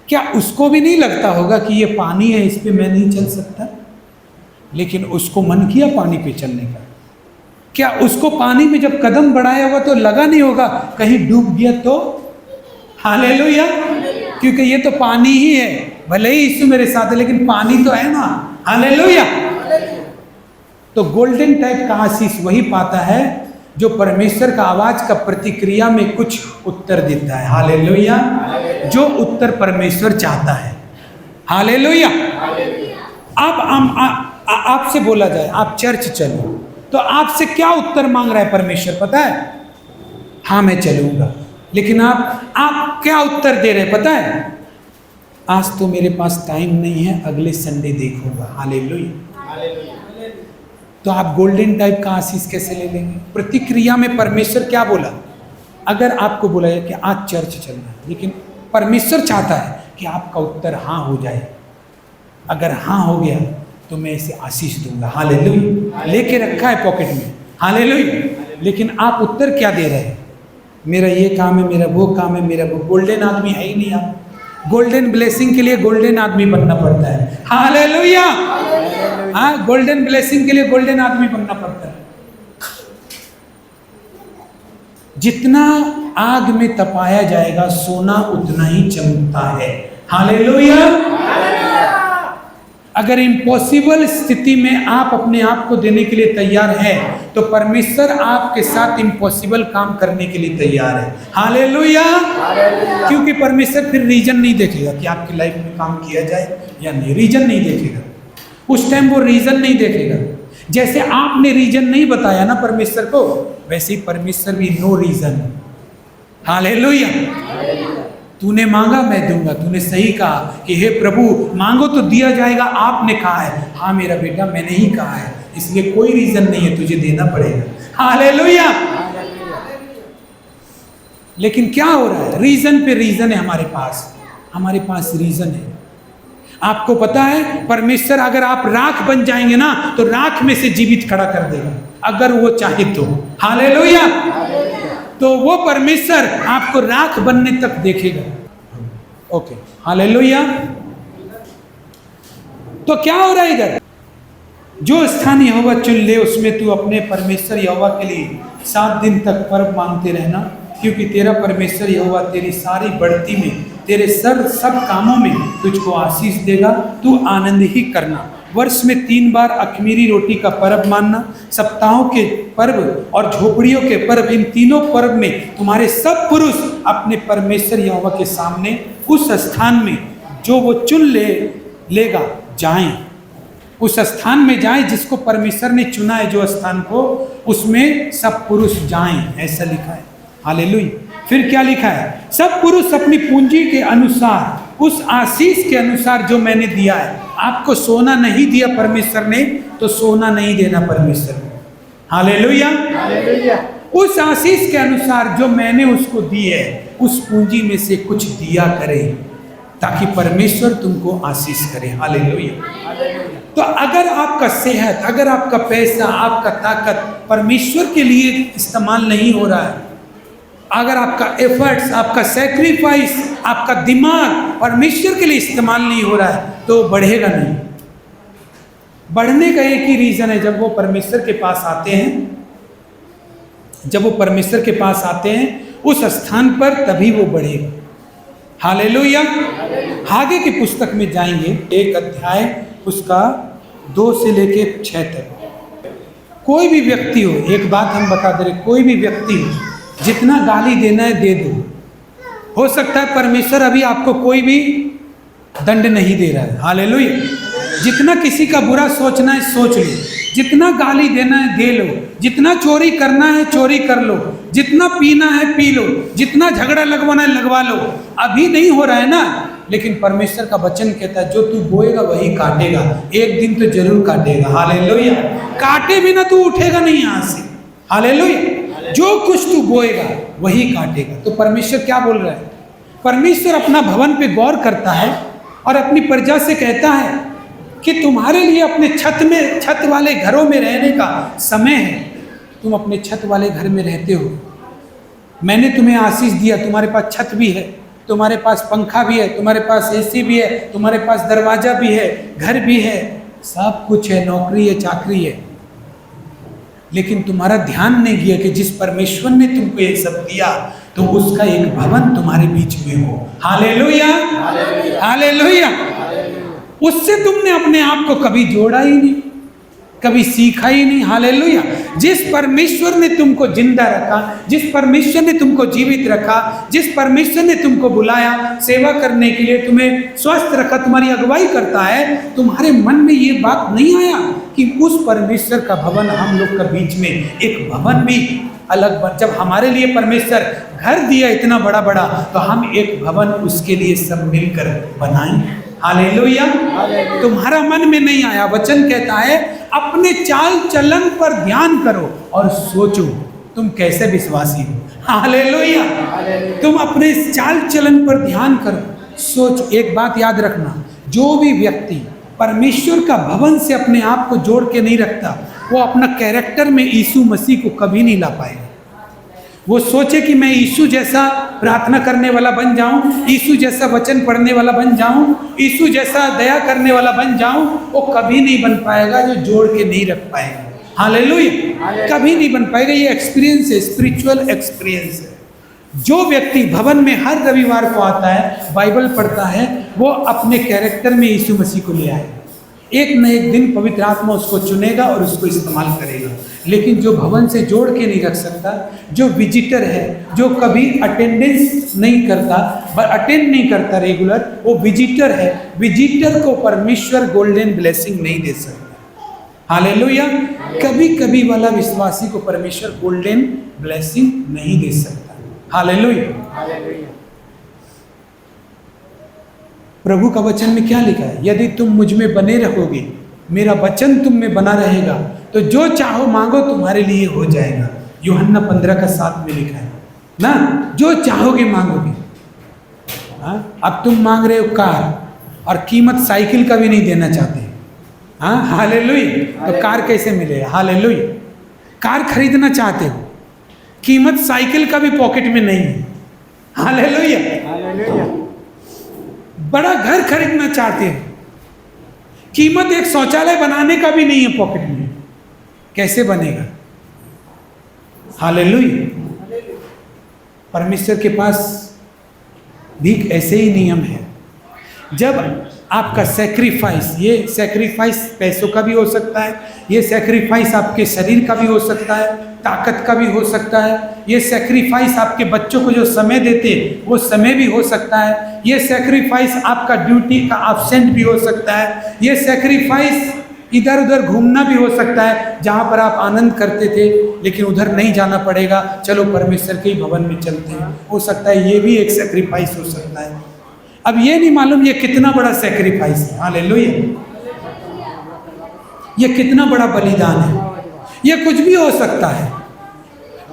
क्या उसको भी नहीं लगता होगा कि ये पानी है, इस पे मैं नहीं चल सकता? लेकिन उसको मन किया पानी पे चलने का। क्या उसको पानी में जब कदम बढ़ाया होगा तो लगा नहीं होगा कहीं डूब गया तो? हालेलुया। क्योंकि ये तो पानी ही है, भले ही यीशु मेरे साथ है लेकिन पानी तो है ना। हालेलुया। तो गोल्डन टाइप का आशीष वही पाता है जो परमेश्वर का आवाज का प्रतिक्रिया में कुछ उत्तर देता है। हालेलुया। जो उत्तर परमेश्वर चाहता है। हालेलुया। अब आपसे बोला जाए आप चर्च चलो तो आपसे क्या उत्तर मांग रहा है परमेश्वर पता है? हाँ मैं चलूंगा। लेकिन आप क्या उत्तर दे रहे हैं पता है? आज तो मेरे पास टाइम नहीं है, अगले संडे देखूंगा। हालेलुया। तो आप गोल्डन टाइप का आशीष कैसे ले लेंगे? प्रतिक्रिया में परमेश्वर क्या बोला? अगर आपको बोला है कि आज चर्च चलना है, लेकिन परमेश्वर चाहता है कि आपका उत्तर हाँ हो जाए, अगर हाँ हो गया तो मैं इसे आशीष दूंगा। हालेलुया। लेके रखा है पॉकेट में, हालेलुया, लेकिन आप उत्तर क्या दे रहे हैं? मेरा ये काम है, मेरा वो काम है, मेरा वो। गोल्डन आदमी है ही नहीं आप। गोल्डन ब्लेसिंग के लिए गोल्डन आदमी बनना पड़ता है। हालेलुया। हाँ, गोल्डन ब्लेसिंग के लिए गोल्डन आदमी बनना पड़ता है। जितना आग में तपाया जाएगा सोना उतना ही चमकता है। हालेलुया। अगर इम्पॉसिबल स्थिति में आप अपने आप को देने के लिए तैयार हैं तो परमेश्वर आपके साथ इम्पॉसिबल काम करने के लिए तैयार है। हालेलुया। क्योंकि परमेश्वर फिर रीजन नहीं देखेगा कि आपकी लाइफ में काम किया जाए या नहीं, रीजन नहीं देखेगा। उस टाइम वो रीजन नहीं देखेगा। जैसे आपने रीजन नहीं बताया ना परमेश्वर को, वैसे ही परमेश्वर भी नो रीजन। हालेलुया। तूने मांगा मैं दूंगा, तूने सही कहा कि हे प्रभु मांगो तो दिया जाएगा, आपने कहा है। हाँ मेरा बेटा, मैंने ही कहा है, इसलिए कोई रीजन नहीं है, तुझे देना पड़ेगा। हालेलुया। लेकिन क्या हो रहा है? रीजन पे रीजन है हमारे पास रीजन है। आपको पता है परमेश्वर अगर आप राख बन जाएंगे ना तो राख में से जीवित खड़ा कर देगा, अगर वो चाहे तो। हालेलुया। तो वो परमेश्वर आपको राख बनने तक देखेगा। Okay, hallelujah. तो क्या हो रहा है इधर? जो स्थान यहोवा चुन ले उसमें तू अपने परमेश्वर यहोवा के लिए 7 दिन तक पर्व मांगते रहना, क्योंकि तेरा परमेश्वर यहोवा तेरी सारी बढ़ती में, तेरे सब कामों में तुझको आशीष देगा। तू आनंद ही करना। वर्ष में 3 बार अख़मीरी रोटी का पर्व मानना, सप्ताहों के पर्व और झोपड़ियों के पर्व, इन तीनों पर्व में तुम्हारे सब पुरुष अपने परमेश्वर यहोवा के सामने उस स्थान में जो वो चुन लेगा जाएं। उस स्थान में जाएं जिसको परमेश्वर ने चुना है, जो स्थान को, उसमें सब पुरुष जाएं, ऐसा लिखा है। हालेलुया। फिर क्या लिखा है? सब पुरुष अपनी पूंजी के अनुसार, उस आशीष के अनुसार जो मैंने दिया है। आपको सोना नहीं दिया परमेश्वर ने तो सोना नहीं देना परमेश्वर ने। हालेलुया। उस आशीष के अनुसार जो मैंने उसको दी है, उस पूंजी में से कुछ दिया करे ताकि परमेश्वर तुमको आशीष करे। हालेलुया। तो अगर आपका सेहत, अगर आपका पैसा, आपका ताकत परमेश्वर के लिए इस्तेमाल नहीं हो रहा है, अगर आपका एफर्ट्स, आपका सैक्रिफाइस, आपका दिमाग परमेश्वर के लिए इस्तेमाल नहीं हो रहा है तो बढ़ेगा नहीं। बढ़ने का एक ही रीजन है, जब वो परमेश्वर के पास आते हैं, जब वो परमेश्वर के पास आते हैं उस स्थान पर, तभी वो बढ़ेगा। हालेलुया। आगे की पुस्तक में जाएंगे, 1 अध्याय उसका 2 से लेके 6 तक। कोई भी व्यक्ति हो, एक बात हम बता दे रहे, कोई भी व्यक्ति हो, जितना गाली देना है दे दो। हो सकता है परमेश्वर अभी आपको कोई भी दंड नहीं दे रहा है। हालेलुया। जितना किसी का बुरा सोचना है सोच लो, जितना गाली देना है दे लो, जितना चोरी करना है चोरी कर लो, जितना पीना है पी लो, जितना झगड़ा लगवाना है लगवा लो। अभी नहीं हो रहा है ना, लेकिन परमेश्वर का वचन कहता है जो तू बोएगा वही काटेगा, एक दिन तो जरूर काटेगा। हालेलुया। काटे बिना तू उठेगा नहीं यहाँ से। हालेलुया। जो कुछ तू बोएगा वही काटेगा। तो परमेश्वर क्या बोल रहा है? परमेश्वर अपना भवन पे गौर करता है और अपनी प्रजा से कहता है कि तुम्हारे लिए अपने छत वाले घरों में रहने का समय है। तुम अपने छत वाले घर में रहते हो, मैंने तुम्हें आशीष दिया, तुम्हारे पास छत भी है, तुम्हारे पास पंखा भी है, तुम्हारे पास एसी भी है, तुम्हारे पास दरवाजा भी है, घर भी है, सब कुछ है, नौकरी है, चाकरी है, लेकिन तुम्हारा ध्यान नहीं गया कि जिस परमेश्वर ने तुमको ये सब दिया तो उसका एक भवन तुम्हारे बीच में हो। हालेलुया। हालेलुया। उससे तुमने अपने आप को कभी जोड़ा ही नहीं, कभी सीखा ही नहीं। हालेलुया। जिस परमेश्वर ने तुमको जिंदा रखा, जिस परमेश्वर ने तुमको जीवित रखा, जिस परमेश्वर ने तुमको बुलाया सेवा करने के लिए, तुम्हें स्वस्थ रखा, तुम्हारी अगुवाई करता है, तुम्हारे मन में ये बात नहीं आया कि उस परमेश्वर का भवन हम लोग का बीच में एक भवन भी अलग बन। जब हमारे लिए परमेश्वर घर दिया इतना बड़ा बड़ा, तो हम एक भवन उसके लिए सब मिलकर बनाएं। हालेलुया। तुम्हारा मन में नहीं आया, वचन कहता है अपने चाल चलन पर ध्यान करो और सोचो तुम कैसे विश्वासी हो। हालेलुया। तुम अपने चाल चलन पर ध्यान करो, सोचो। एक बात याद रखना, जो भी व्यक्ति परमेश्वर का भवन से अपने आप को जोड़ के नहीं रखता, वो अपना कैरेक्टर में यीशु मसीह को कभी नहीं ला पाएगा। वो सोचे कि मैं यीशु जैसा प्रार्थना करने वाला बन जाऊं, यीशु जैसा वचन पढ़ने वाला बन जाऊं, यीशु जैसा दया करने वाला बन जाऊं, वो कभी नहीं बन पाएगा, जो जोड़ के नहीं रख पाएगा। हालेलुया। कभी नहीं बन पाएगा। ये एक्सपीरियंस है, स्पिरिचुअल एक्सपीरियंस है। जो व्यक्ति भवन में हर रविवार को आता है, बाइबल पढ़ता है, वो अपने कैरेक्टर में यीशु मसीह को ले आएगा। एक न एक दिन पवित्र आत्मा उसको चुनेगा और उसको इस्तेमाल करेगा। लेकिन जो भवन से जोड़ के नहीं रख सकता, जो विजिटर है, जो कभी अटेंडेंस नहीं करता, अटेंड नहीं करता रेगुलर, वो विजिटर है। विजिटर को परमेश्वर गोल्डन ब्लेसिंग नहीं दे सकता। हालेलुया। कभी कभी वाला विश्वासी को परमेश्वर गोल्डन ब्लेसिंग नहीं दे सकता। हालेलुया। प्रभु का वचन में क्या लिखा है? यदि तुम मुझ में बने रहोगे, मेरा वचन तुम में बना रहेगा, तो जो चाहो मांगो तुम्हारे लिए हो जाएगा। यूहन्ना 15:7 में लिखा है ना, जो चाहोगे मांगोगे। अब तुम मांग रहे हो कार, और कीमत साइकिल का भी नहीं देना चाहते। हाँ, हालेलुया। तो कार कैसे मिलेगा? हालेलुया। कार खरीदना चाहते हो, कीमत साइकिल का भी पॉकेट में नहीं है। हालेलुया। बड़ा घर खरीदना चाहते हो, कीमत एक शौचालय बनाने का भी नहीं है पॉकेट में, कैसे बनेगा? हालेलुया। परमेश्वर के पास भी ऐसे ही नियम है। जब आपका सैक्रिफाइस, ये सैक्रिफाइस पैसों का भी हो सकता है, ये सैक्रिफाइस आपके शरीर का भी हो सकता है, ताकत का भी हो सकता है, ये सैक्रिफाइस आपके बच्चों को जो समय देते वो समय भी हो सकता है, ये सैक्रिफाइस आपका ड्यूटी का एब्सेंट भी हो सकता है, ये सैक्रिफाइस इधर उधर घूमना भी हो सकता है। जहाँ पर आप आनंद करते थे लेकिन उधर नहीं जाना पड़ेगा, चलो परमेश्वर के ही भवन में चलते हैं, हो सकता है ये भी एक सैक्रिफाइस हो सकता है। अब ये नहीं मालूम ये कितना बड़ा सैक्रिफाइस है। हालेलुया। ये कितना बड़ा बलिदान है। ये कुछ भी हो सकता है।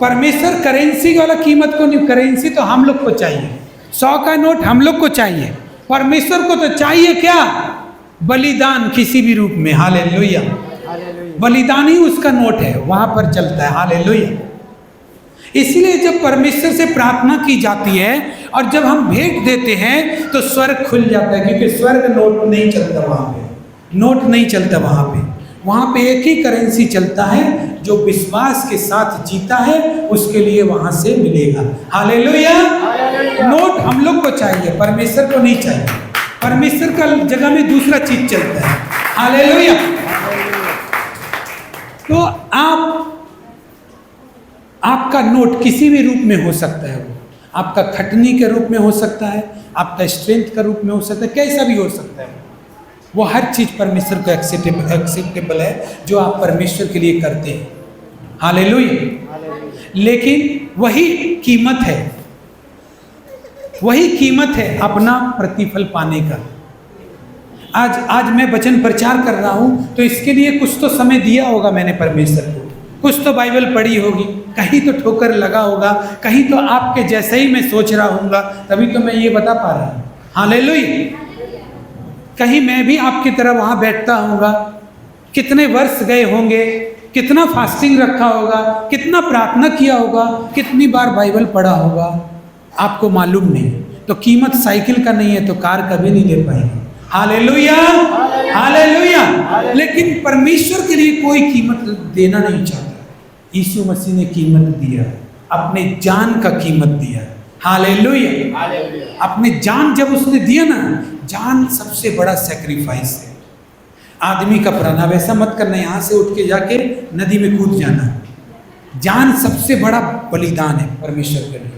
परमेश्वर करेंसी वाला कीमत को नहीं, करेंसी तो हम लोग को चाहिए, 100 का नोट हम लोग को चाहिए, परमेश्वर को तो चाहिए क्या? बलिदान किसी भी रूप में। हालेलुया। बलिदान ही उसका नोट है, वहां पर चलता है। हालेलुया। इसलिए जब परमेश्वर से प्रार्थना की जाती है और जब हम भेंट देते हैं तो स्वर्ग खुल जाता है, क्योंकि स्वर्ग नोट नहीं चलता वहां पे, नोट नहीं चलता वहां पे। वहां पे एक ही करेंसी चलता है, जो विश्वास के साथ जीता है उसके लिए वहां से मिलेगा। हालेलुया। नोट हम लोग को चाहिए, परमेश्वर को नहीं चाहिए। परमेश्वर का जगह में दूसरा चीज चलता है। हालेलुया। तो आपका नोट किसी भी रूप में हो सकता है। वो आपका खटनी के रूप में हो सकता है, आपका स्ट्रेंथ का रूप में हो सकता है, कैसा भी हो सकता है। वो हर चीज़ परमेश्वर को एक्सेप्टेबल है जो आप परमेश्वर के लिए करते हैं। हालेलुया। लेकिन वही कीमत है, वही कीमत है अपना प्रतिफल पाने का। आज मैं वचन प्रचार कर रहा हूँ तो इसके लिए कुछ तो समय दिया होगा मैंने परमेश्वर को, कुछ तो बाइबल पढ़ी होगी, कहीं तो ठोकर लगा होगा, कहीं तो आपके जैसे ही मैं सोच रहा हूँगा, तभी तो मैं ये बता पा रहा हूँ। हालेलुया। कहीं मैं भी आपकी तरह वहाँ बैठता होऊंगा, कितने वर्ष गए होंगे, कितना फास्टिंग रखा होगा, कितना प्रार्थना किया होगा, कितनी बार बाइबल पढ़ा होगा, आपको मालूम नहीं। तो कीमत साइकिल का नहीं है तो कार कभी नहीं ले पाएंगे। हालेलुया। हालेलुया। लेकिन परमेश्वर के लिए कोई कीमत देना नहीं चाहता। यीशु मसीह ने कीमत दिया, अपने जान का कीमत दिया। हालेलुया। अपने जान जब उसने दिया ना, जान सबसे बड़ा सैक्रिफाइस है। आदमी का प्राण, वैसा मत करना यहाँ से उठ के जाके नदी में कूद जाना। जान सबसे बड़ा बलिदान है परमेश्वर के लिए।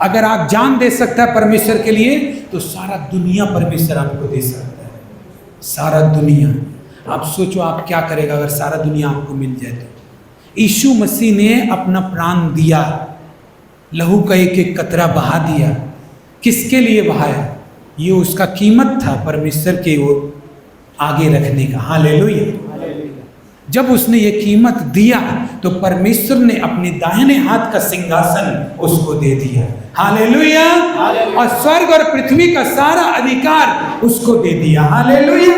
अगर आप जान दे सकता है परमेश्वर के लिए तो सारा दुनिया परमेश्वर आपको दे सकता है। सारा दुनिया। आप सोचो आप क्या करेगा अगर सारा दुनिया आपको मिल जाए तो। यीशु मसीह ने अपना प्राण दिया लहू का एक एक कतरा बहा दिया। किसके लिए बहाया? ये उसका कीमत था परमेश्वर के ओर आगे रखने का। हालेलुया। जब उसने ये कीमत दिया तो परमेश्वर ने अपने दाहिने हाथ का सिंहासन उसको दे दिया। हालेलुया। और स्वर्ग और पृथ्वी का सारा अधिकार उसको दे दिया। हालेलुया।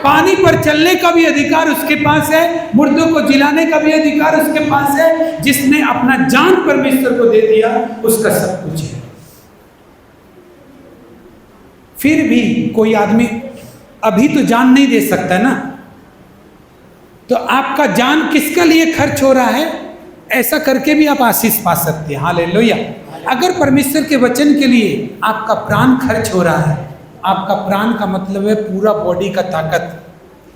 पानी पर चलने का भी अधिकार उसके पास है, मुर्दों को जिलाने का भी अधिकार उसके पास है। जिसने अपना जान परमेश्वर को दे दिया उसका सब कुछ है। फिर भी कोई आदमी अभी तो जान नहीं दे सकता ना, तो आपका जान किसके लिए खर्च हो रहा है, ऐसा करके भी आप आशीष पा सकते हैं। हालेलुया। अगर परमेश्वर के वचन के लिए आपका प्राण खर्च हो रहा है, आपका प्राण का मतलब है पूरा बॉडी का ताकत,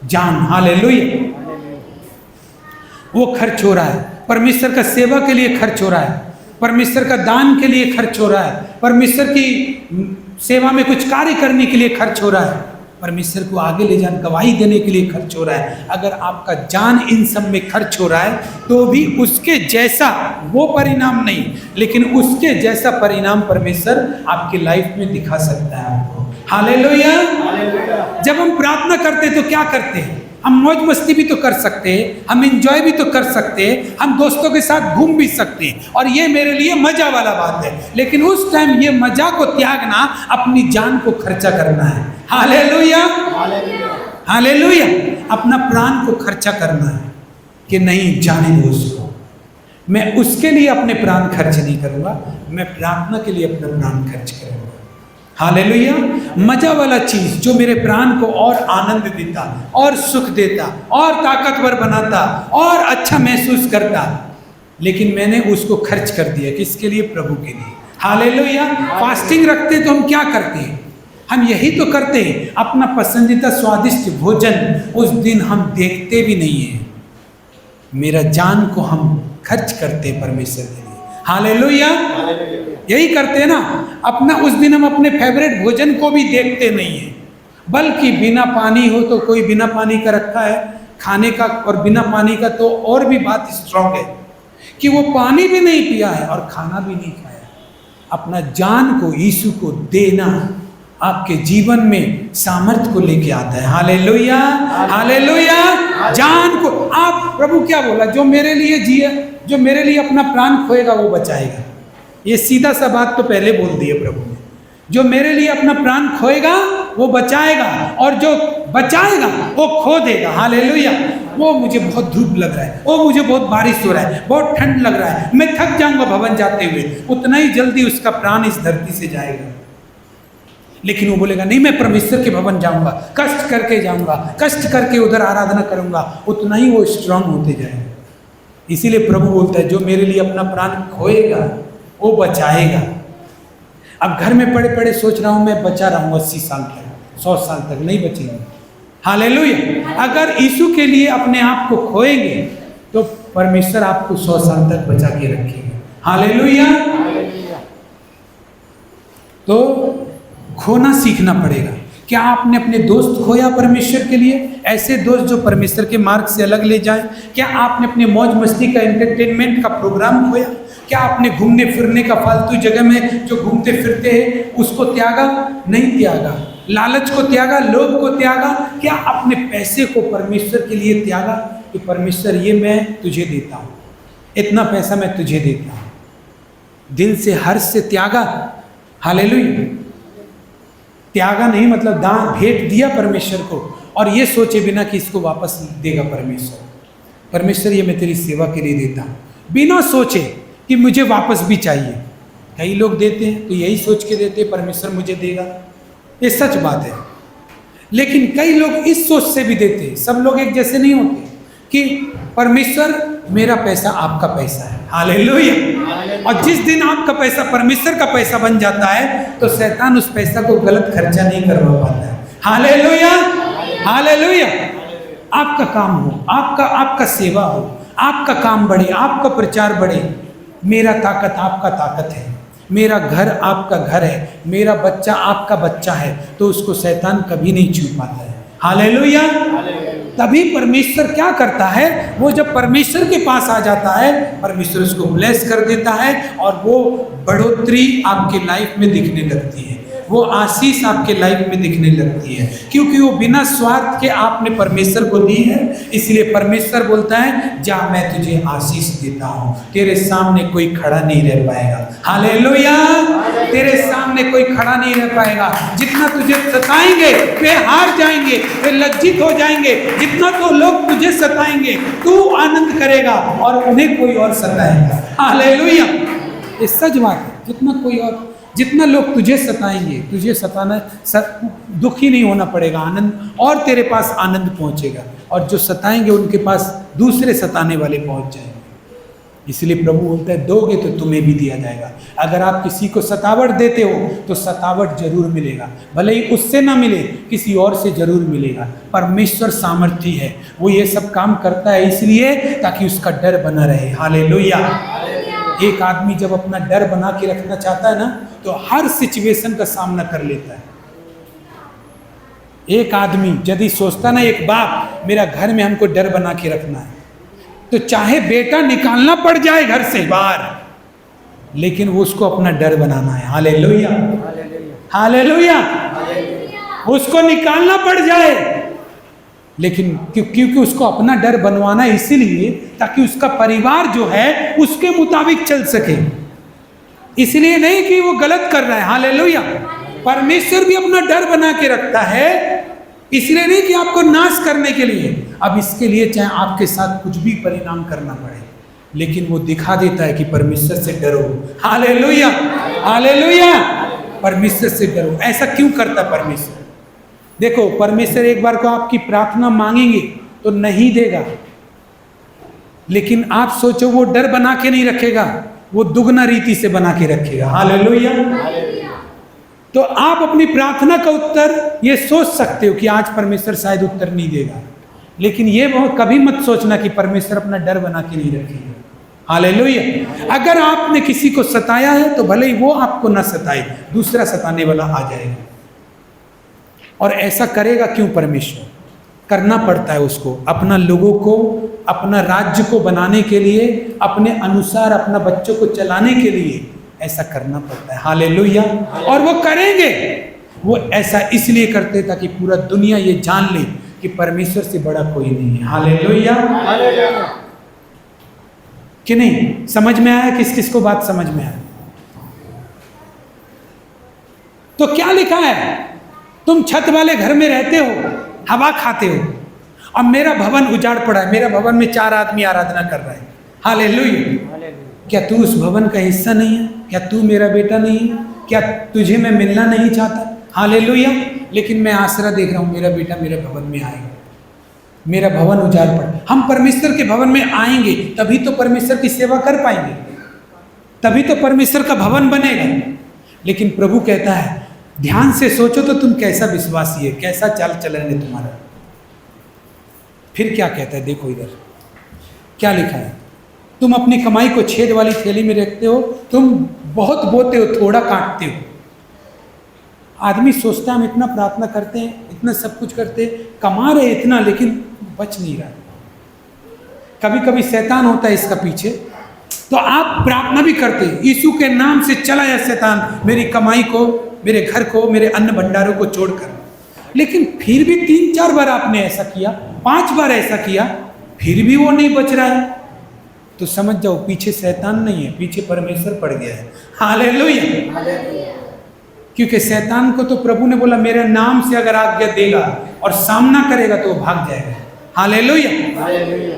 जान। हालेलुया। वो खर्च हो रहा है, परमेश्वर का सेवा के लिए खर्च हो रहा है, परमेश्वर का दान के लिए खर्च हो रहा है, परमेश्वर की सेवा में कुछ कार्य करने के लिए खर्च हो रहा है, परमेश्वर को आगे ले जाने गवाही देने के लिए खर्च हो रहा है। अगर आपका जान इन सब में खर्च हो रहा है तो भी उसके जैसा वो परिणाम नहीं, लेकिन उसके जैसा परिणाम परमेश्वर आपकी लाइफ में दिखा सकता है आपको। हालेलुया। जब हम प्रार्थना करते तो क्या करते हैं? हम मौज मस्ती भी तो कर सकते हैं, हम एंजॉय भी तो कर सकते हैं, हम दोस्तों के साथ घूम भी सकते हैं, और ये मेरे लिए मजा वाला बात है। लेकिन उस टाइम ये मजा को त्यागना, अपनी जान को खर्चा करना है। हालेलुया। हालेलुया। अपना प्राण को खर्चा करना है कि नहीं, जाने दो उसको, मैं उसके लिए अपने प्राण खर्च नहीं करूंगा, मैं प्रार्थना के लिए अपना प्राण खर्च करूंगा। हालेलुया। मजा वाला चीज जो मेरे प्राण को और आनंद देता, और सुख देता, और ताकतवर बनाता, और अच्छा महसूस करता, लेकिन मैंने उसको खर्च कर दिया। किसके लिए? प्रभु के लिए। हालेलुया। फास्टिंग रखते तो हम क्या करते हैं? हम यही तो करते हैं, अपना पसंदीदा स्वादिष्ट भोजन उस दिन हम देखते भी नहीं है, मेरा जान को हम खर्च करते हैं परमेश्वर के लिए। हालेलुया। यही करते हैं ना। अपना उस दिन हम अपने फेवरेट भोजन को भी देखते नहीं है, बल्कि बिना पानी हो तो कोई बिना पानी का रखा है खाने का, और बिना पानी का तो और भी बात स्ट्रांग है कि वो पानी भी नहीं पिया है और खाना भी नहीं खाया। अपना जान को यीशु को देना आपके जीवन में सामर्थ्य को लेके आता है। हालेलुया। हालेलुया। जान को आप, प्रभु क्या बोला? जो मेरे लिए जिए, जो मेरे लिए अपना प्राण खोएगा वो बचाएगा। ये सीधा सा बात तो पहले बोल दी है प्रभु ने। जो मेरे लिए अपना प्राण खोएगा वो बचाएगा, और जो बचाएगा वो खो देगा। हालेलुया। वो मुझे बहुत धूप लग रहा है, वो मुझे बहुत बारिश हो रहा है, बहुत ठंड लग रहा है, मैं थक जाऊंगा भवन जाते हुए, उतना ही जल्दी उसका प्राण इस धरती से जाएगा। लेकिन वो बोलेगा नहीं, मैं परमेश्वर के भवन जाऊंगा, कष्ट करके जाऊंगा, कष्ट करके उधर आराधना करूंगा, उतना ही वो स्ट्रांग होते जाएगा। इसीलिए प्रभु बोलता है जो मेरे लिए अपना प्राण खोएगा वो बचाएगा। अब घर में पड़े पड़े सोच रहा हूं मैं बचा रहूंगा 80 साल तक, 100 साल तक, नहीं बचेंगे। हालेलुया। अगर यीशु के लिए अपने आप को खोएंगे तो परमेश्वर आपको 100 साल तक बचा के रखेगा। हालेलुया। तो खोना सीखना पड़ेगा। क्या आपने अपने दोस्त खोया परमेश्वर के लिए? ऐसे दोस्त जो परमेश्वर के मार्ग से अलग ले जाए? क्या आपने अपने मौज मस्ती का, एंटरटेनमेंट का प्रोग्राम खोया? क्या आपने घूमने फिरने का, फालतू जगह में जो घूमते फिरते हैं उसको त्यागा? नहीं त्यागा। लालच को त्यागा, लोभ को त्यागा? क्या अपने पैसे को परमेश्वर के लिए त्यागा कि परमेश्वर ये मैं तुझे देता हूँ, इतना पैसा मैं तुझे देता हूँ? दिल से, हर्ष से त्यागा। हालेलुया। त्यागा नहीं मतलब दान, भेंट दिया परमेश्वर को, और ये सोचे बिना कि इसको वापस देगा परमेश्वर। परमेश्वर ये मैं तेरी सेवा के लिए देता हूँ, बिना सोचे कि मुझे वापस भी चाहिए। कई लोग देते हैं तो यही सोच के देते हैं परमेश्वर मुझे देगा, ये सच बात है। लेकिन कई लोग इस सोच से भी देते हैं, सब लोग एक जैसे नहीं होते, कि परमेश्वर मेरा पैसा आपका पैसा है। हालेलुया। और जिस दिन आपका पैसा परमेश्वर का पैसा बन जाता है तो शैतान उस पैसा को गलत खर्चा नहीं करवा पाता है। हालेलुया। हालेलुया। आपका काम हो, आपका सेवा हो, आपका काम बढ़े, आपका प्रचार बढ़े। मेरा ताकत आपका ताकत है, मेरा घर आपका घर है, मेरा बच्चा आपका बच्चा है, तो उसको शैतान कभी नहीं छू पाता है। हालेलुया। तभी परमेश्वर क्या करता है, वो जब परमेश्वर के पास आ जाता है, परमेश्वर उसको ब्लेस कर देता है और वो बढ़ोतरी आपके लाइफ में दिखने लगती है, वो आशीष आपके लाइफ में दिखने लगती है, क्योंकि वो बिना स्वार्थ के आपने परमेश्वर को दी है। इसलिए परमेश्वर बोलता है, जा मैं तुझे आशीष देता हूँ, तेरे सामने कोई खड़ा नहीं रह पाएगा। हालेलुया, तेरे सामने कोई खड़ा नहीं रह पाएगा। जितना तुझे सताएंगे वे हार जाएंगे, वे लज्जित हो जाएंगे। जितना तो लोग तुझे सताएंगे तू आनंद करेगा और उन्हें कोई और सताएगा। हालेलुया, ये सच बात है। जितना लोग तुझे सताएंगे, तुझे सताना दुखी नहीं होना पड़ेगा, आनंद और तेरे पास आनंद पहुंचेगा। और जो सताएंगे उनके पास दूसरे सताने वाले पहुंच जाएंगे। इसलिए प्रभु बोलता है, दोगे तो तुम्हें भी दिया जाएगा। अगर आप किसी को सतावट देते हो तो सतावट जरूर मिलेगा, भले ही उससे ना मिले, किसी और से जरूर मिलेगा। परमेश्वर सामर्थी है, वो ये सब काम करता है इसलिए ताकि उसका डर बना रहे। हालेलुया। एक आदमी जब अपना डर बना के रखना चाहता है ना, तो हर सिचुएशन का सामना कर लेता है। एक आदमी यदि सोचता ना, एक बाप मेरा घर में हमको डर बना के रखना है, तो चाहे बेटा निकालना पड़ जाए घर से बाहर, लेकिन वो उसको अपना डर बनाना है। हालेलुया, हालेलुया, उसको निकालना पड़ जाए, लेकिन क्योंकि उसको अपना डर बनवाना है, इसीलिए ताकि उसका परिवार जो है उसके मुताबिक चल सके। इसलिए नहीं कि वो गलत कर रहा है। हालेलुया, परमेश्वर भी अपना डर बना के रखता है, इसलिए नहीं कि आपको नाश करने के लिए। अब इसके लिए चाहे आपके साथ कुछ भी परिणाम करना पड़े, लेकिन वो दिखा देता है कि परमेश्वर से डरो। हालेलुया, हालेलुया, परमेश्वर से डरो। ऐसा क्यों करता परमेश्वर? देखो, परमेश्वर एक बार को आपकी प्रार्थना मांगेंगे तो नहीं देगा, लेकिन आप सोचो वो डर बना के नहीं रखेगा, वो दुगना रीति से बना के रखेगा। हालेलुया। तो आप अपनी प्रार्थना का उत्तर ये सोच सकते हो कि आज परमेश्वर शायद उत्तर नहीं देगा, लेकिन ये कभी मत सोचना कि परमेश्वर अपना डर बना के नहीं रखेगा। हालेलुया। अगर आपने किसी को सताया है तो भले ही वो आपको ना सताए, दूसरा सताने वाला आ जाएगा। और ऐसा करेगा क्यों? परमेश्वर करना पड़ता है उसको, अपना लोगों को, अपना राज्य को बनाने के लिए, अपने अनुसार अपना बच्चों को चलाने के लिए ऐसा करना पड़ता है। हालेलुया। और वो करेंगे, वो ऐसा इसलिए करते ताकि पूरा दुनिया ये जान ले कि परमेश्वर से बड़ा कोई नहीं है। हालेलुया, कि नहीं? समझ में आया? किस किस को बात समझ में आया? तो क्या लिखा है? तुम छत वाले घर में रहते हो, हवा खाते हो, और मेरा भवन उजाड़ पड़ा है, मेरा भवन में 4 आदमी आराधना कर रहे हैं। हालेलुया। क्या तू उस भवन का हिस्सा नहीं है? क्या तू मेरा बेटा नहीं है? क्या तुझे मैं मिलना नहीं चाहता? हालेलुया। लेकिन मैं आसरा देख रहा हूं, मेरा बेटा मेरे भवन में आएगा, मेरा भवन उजाड़ पड़ा। हम परमेश्वर के भवन में आएंगे तभी तो परमेश्वर की सेवा कर पाएंगे, तभी तो परमेश्वर का भवन बनेगा। लेकिन प्रभु कहता है, ध्यान से सोचो तो तुम कैसा विश्वासी है, कैसा चाल चलन है तुम्हारा। फिर क्या कहता है, देखो इधर क्या लिखा है। तुम अपनी कमाई को छेद वाली थैली में रखते हो, तुम बहुत बोते हो, थोड़ा काटते हो। आदमी सोचता है हम इतना प्रार्थना करते हैं, इतना सब कुछ करते हैं, कमा रहे इतना, लेकिन बच नहीं रहा। कभी कभी शैतान होता है इसका पीछे, तो आप प्रार्थना भी करते हैं, यीशु के नाम से चला या शैतान मेरी कमाई को, मेरे घर को, मेरे अन्न भंडारों को छोड़कर। लेकिन फिर भी 3-4 बार आपने ऐसा किया, 5 बार ऐसा किया, फिर भी वो नहीं बच रहा है, तो समझ जाओ पीछे शैतान नहीं है, पीछे परमेश्वर पड़ गया है। हालेलुया। क्योंकि शैतान को तो प्रभु ने बोला मेरे नाम से अगर आज्ञा देगा और सामना करेगा तो वो भाग जाएगा। हालेलुया।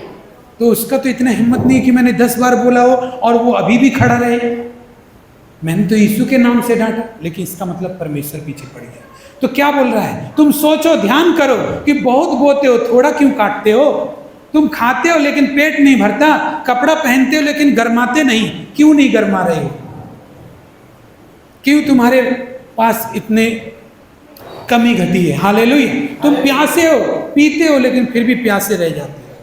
तो उसका तो इतना हिम्मत नहीं कि मैंने 10 बार बोला हो और वो अभी भी खड़ा रहे। मैंने तो यीशु के नाम से डांटा, लेकिन इसका मतलब परमेश्वर पीछे पड़ गया। तो क्या बोल रहा है? तुम सोचो, ध्यान करो कि बहुत बोते हो, थोड़ा क्यों काटते हो? तुम खाते हो लेकिन पेट नहीं भरता, कपड़ा पहनते हो लेकिन गरमाते नहीं। क्यों नहीं गरमा रहे हो? क्यों तुम्हारे पास इतने कमी घटी है? हालेलुया। तुम प्यासे हो, पीते हो, लेकिन फिर भी प्यासे रह जाते हो।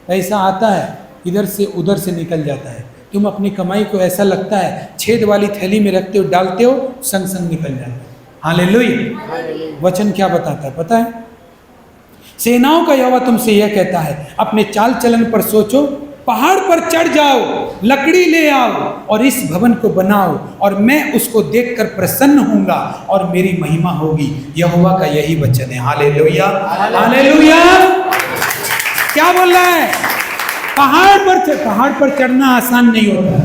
पैसा आता है, इधर से उधर से निकल जाता है। तुम अपनी कमाई को ऐसा लगता है छेद वाली थैली में रखते हो, डालते हो, संग संग निकल जाता है। हालेलुया। वचन क्या बताता है पता है? सेनाओं का यहोवा तुमसे यह कहता है, अपने चाल चलन पर सोचो, पहाड़ पर चढ़ जाओ, लकड़ी ले आओ और इस भवन को बनाओ, और मैं उसको देखकर प्रसन्न होऊंगा और मेरी महिमा होगी। यहोवा का यही वचन है। Hallelujah, hallelujah. क्या बोल रहा है? पहाड़ पर चढ़ना आसान नहीं होता।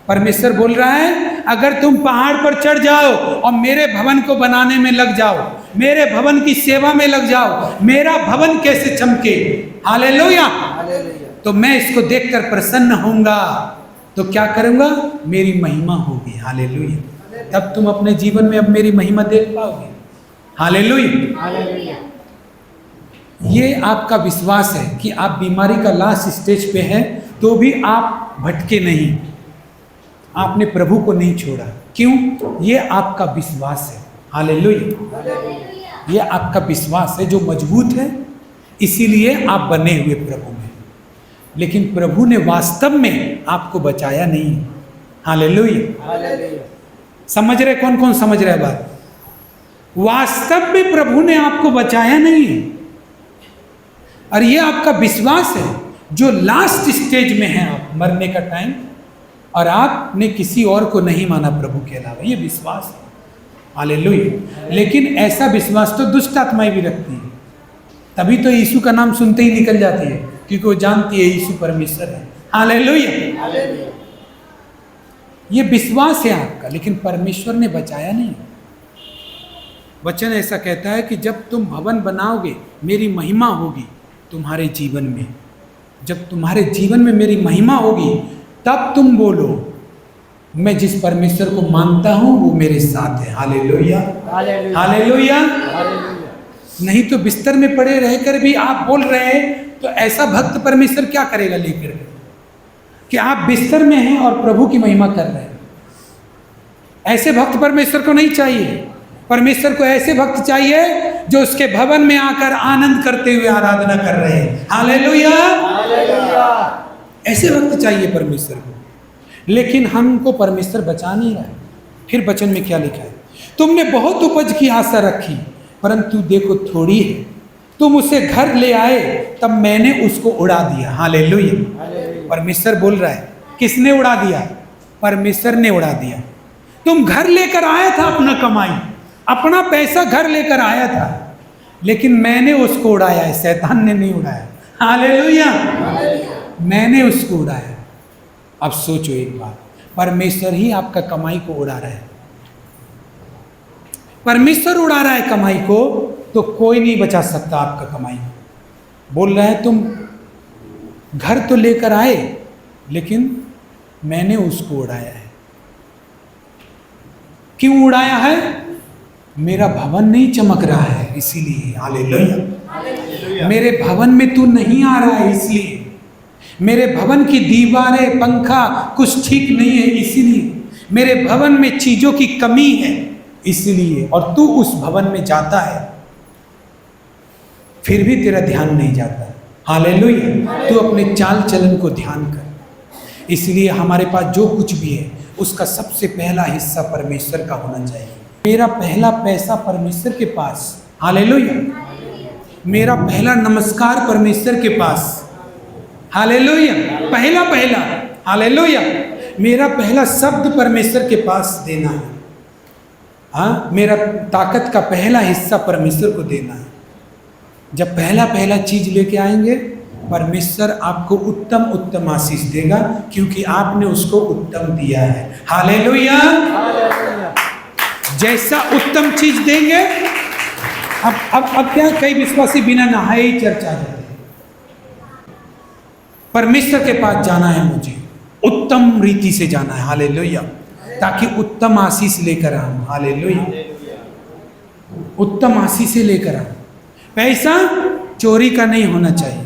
परमेश्वर बोल रहा है, अगर तुम पहाड़ पर चढ़ जाओ और मेरे भवन को बनाने में लग जाओ, मेरे भवन की सेवा में लग जाओ, मेरा भवन कैसे चमके, हालेलुया, तो मैं इसको देखकर प्रसन्न होऊंगा। तो क्या करूंगा? मेरी महिमा होगी। हालेलुया। तब तुम अपने जीवन में अब मेरी महिमा देख पाओगे। हालेलुया। ये आपका विश्वास है कि आप बीमारी का लास्ट स्टेज पे हैं, तो भी आप भटके नहीं, आपने प्रभु को नहीं छोड़ा। क्यों? ये आपका विश्वास है। हालेलुया। ये आपका विश्वास है जो मजबूत है, इसीलिए आप बने हुए प्रभु में। लेकिन प्रभु ने वास्तव में आपको बचाया नहीं। हालेलुया। समझ रहे? कौन कौन समझ रहे बात? वास्तव में प्रभु ने आपको बचाया नहीं है, और ये आपका विश्वास है जो लास्ट स्टेज में है, आप मरने का टाइम, और आपने किसी और को नहीं माना प्रभु के अलावा। ये विश्वास है। हालेलुया। लेकिन ऐसा विश्वास तो दुष्ट आत्माएं भी रखती है, तभी तो यीशु का नाम सुनते ही निकल जाती है, क्योंकि वो जानती है यीशु परमेश्वर है। हालेलुया। ये विश्वास है आपका, लेकिन परमेश्वर ने बचाया नहीं। वचन ऐसा कहता है कि जब तुम भवन बनाओगे, मेरी महिमा होगी तुम्हारे जीवन में। जब तुम्हारे जीवन में मेरी महिमा होगी, तब तुम बोलो, मैं जिस परमेश्वर को मानता हूं वो मेरे साथ है। Hallelujah, hallelujah. नहीं तो बिस्तर में पड़े रहकर भी आप बोल रहे हैं, तो ऐसा भक्त परमेश्वर क्या करेगा लेकर कि आप बिस्तर में हैं और प्रभु की महिमा कर रहे हैं। ऐसे भक्त परमेश्वर को नहीं चाहिए। परमेश्वर को ऐसे भक्त चाहिए जो उसके भवन में आकर आनंद करते हुए आराधना कर रहे हैं। हालेलुया, ऐसे भक्त चाहिए परमेश्वर को। लेकिन हमको परमेश्वर बचा नहीं रहा है। फिर वचन में क्या लिखा है? तुमने बहुत उपज की आशा रखी, परंतु देखो थोड़ी है। तुम उसे घर ले आए, तब मैंने उसको उड़ा दिया। हालेलुया। परमेश्वर बोल रहा है, किसने उड़ा दिया? परमेश्वर ने उड़ा दिया। तुम घर लेकर आया था, अपना कमाई, अपना पैसा घर लेकर आया था, लेकिन मैंने उसको उड़ाया है, शैतान ने नहीं उड़ाया। हालेलुया। मैंने उसको उड़ाया। अब सोचो एक बात, परमेश्वर ही आपका कमाई को उड़ा रहा है। परमेश्वर उड़ा रहा है कमाई को, तो कोई नहीं बचा सकता आपका कमाई। बोल रहा है तुम घर तो लेकर आए, लेकिन मैंने उसको उड़ाया है। क्यों उड़ाया है? मेरा भवन नहीं चमक रहा है इसीलिए। हालेलुया। मेरे भवन में तू नहीं आ रहा है इसलिए। मेरे भवन की दीवारें, पंखा कुछ ठीक नहीं है इसीलिए। मेरे भवन में चीजों की कमी है इसलिए। और तू उस भवन में जाता है, फिर भी तेरा ध्यान नहीं जाता। हालेलुया। तू अपने चाल चलन को ध्यान कर। इसलिए हमारे पास जो कुछ भी है, उसका सबसे पहला हिस्सा परमेश्वर का होना चाहिए। मेरा पहला पैसा परमेश्वर के पास। हालेलुया। मेरा पहला नमस्कार परमेश्वर के पास। हालेलुया। पहला हालेलुया। मेरा पहला शब्द परमेश्वर के पास देना है। हाँ, मेरा ताकत का पहला हिस्सा परमेश्वर को देना है। जब पहला चीज लेके आएंगे, परमेश्वर आपको उत्तम उत्तम आशीष देगा, क्योंकि आपने उसको उत्तम दिया है। हालेलुया। जैसा उत्तम चीज देंगे। अब क्या, कई विश्वासी बिना नहाए ही चर्च आ जाते हैं। परमेश्वर के पास जाना है मुझे, उत्तम रीति से जाना है। हालेलुया। ताकि उत्तम आशीष लेकर आऊं। हालेलुया। उत्तम आशीष से लेकर आऊं। पैसा चोरी का नहीं होना चाहिए,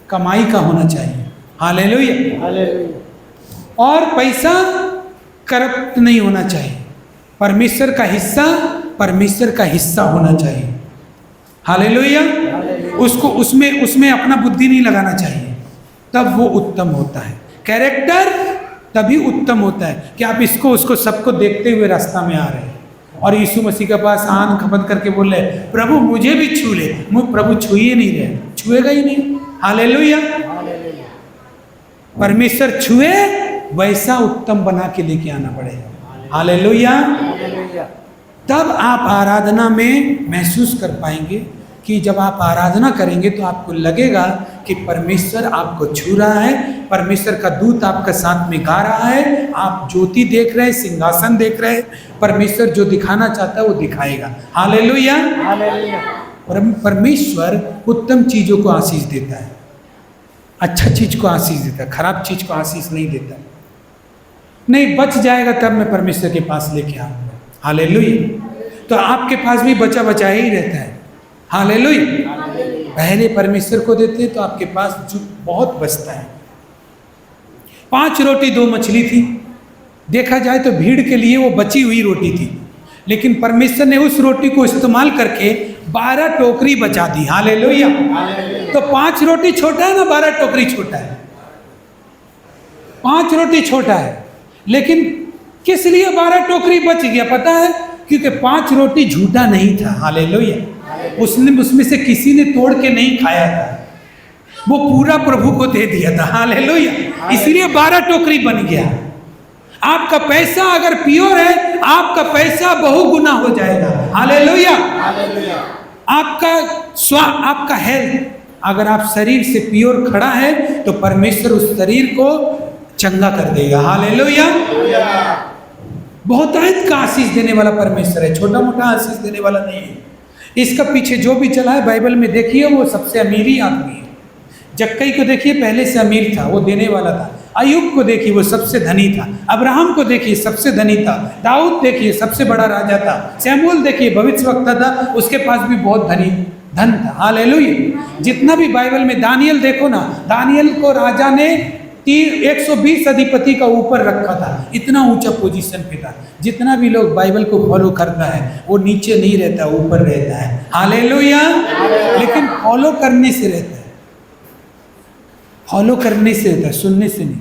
कमाई का होना चाहिए। हालेलुया। और पैसा करप्ट नहीं होना चाहिए। परमेश्वर का हिस्सा होना चाहिए। हालेलुया। उसको उसमें अपना बुद्धि नहीं लगाना चाहिए, तब वो उत्तम होता है। कैरेक्टर तभी उत्तम होता है कि आप इसको उसको सबको देखते हुए रास्ता में आ रहे हैं। और यीशु मसीह के पास आन खपत करके बोल रहे, प्रभु मुझे भी छू ले, प्रभु छू ही नहीं रहे, छुएगा ही नहीं। हालेलुया। परमेश्वर छुए वैसा उत्तम बना के लेके आना पड़ेगा। हालेलुया। तब आप आराधना में महसूस कर पाएंगे कि जब आप आराधना करेंगे तो आपको लगेगा कि परमेश्वर आपको छू रहा है, परमेश्वर का दूत आपका साथ में गा रहा है, आप ज्योति देख रहे हैं, सिंहासन देख रहे हैं, परमेश्वर जो दिखाना चाहता है वो दिखाएगा। हालेलुया। परमेश्वर उत्तम चीजों को आशीष देता है, अच्छा चीज को आशीष देता है, खराब चीज को आशीष नहीं देता। नहीं बच जाएगा तब मैं परमेश्वर के पास लेके आऊंगा। हालेलुया। तो आपके पास भी बचा बचा ही रहता है। हालेलुया। पहले परमेश्वर को देते तो आपके पास जो बहुत बचता है। 5 रोटी 2 मछली थी, देखा जाए तो भीड़ के लिए वो बची हुई रोटी थी, लेकिन परमेश्वर ने उस रोटी को इस्तेमाल करके 12 टोकरी बचा दी। हालेलुया। तो 5 रोटी छोटा है ना, 12 टोकरी छोटा है। 5 रोटी छोटा है, लेकिन किस लिए 12 टोकरी बच गया पता है? क्योंकि 5 रोटी झूठा नहीं था। हालेलुया। उसमें से किसी ने तोड़ के नहीं खाया था, वो पूरा प्रभु को दे दिया था। हालेलुया। इसलिए 12 टोकरी बन गया। आपका पैसा अगर प्योर है, आपका पैसा बहुगुना हो जाएगा। हालेलुया। आपका हेल्थ, अगर आप शरीर से प्योर खड़ा है तो परमेश्वर उस शरीर को चंगा कर देगा। हालेलुया। बहुत का आशीष देने वाला परमेश्वर है, छोटा मोटा आशीष देने वाला नहीं है। इसका पीछे जो भी चला है बाइबल में देखिए, वो सबसे अमीरी आदमी है। जक्कई को देखिए, पहले से अमीर था, वो देने वाला था। अय्यूब को देखिए, वो सबसे धनी था। अब्राहम को देखिए, सबसे धनी था। दाऊद देखिए, सबसे बड़ा राजा था। शमूएल देखिए, भविष्यवक्ता था, उसके पास भी बहुत धन था। हालेलुया। जितना भी बाइबल में, दानियल देखो ना, दानियल को राजा ने 120 अधिपति का ऊपर रखा था, इतना ऊंचा पोजीशन पे था। जितना भी लोग बाइबल को फॉलो करता है वो नीचे नहीं रहता, ऊपर रहता है। हालेलुया। लेकिन फॉलो करने से रहता है, फॉलो करने से रहता है, सुनने से नहीं।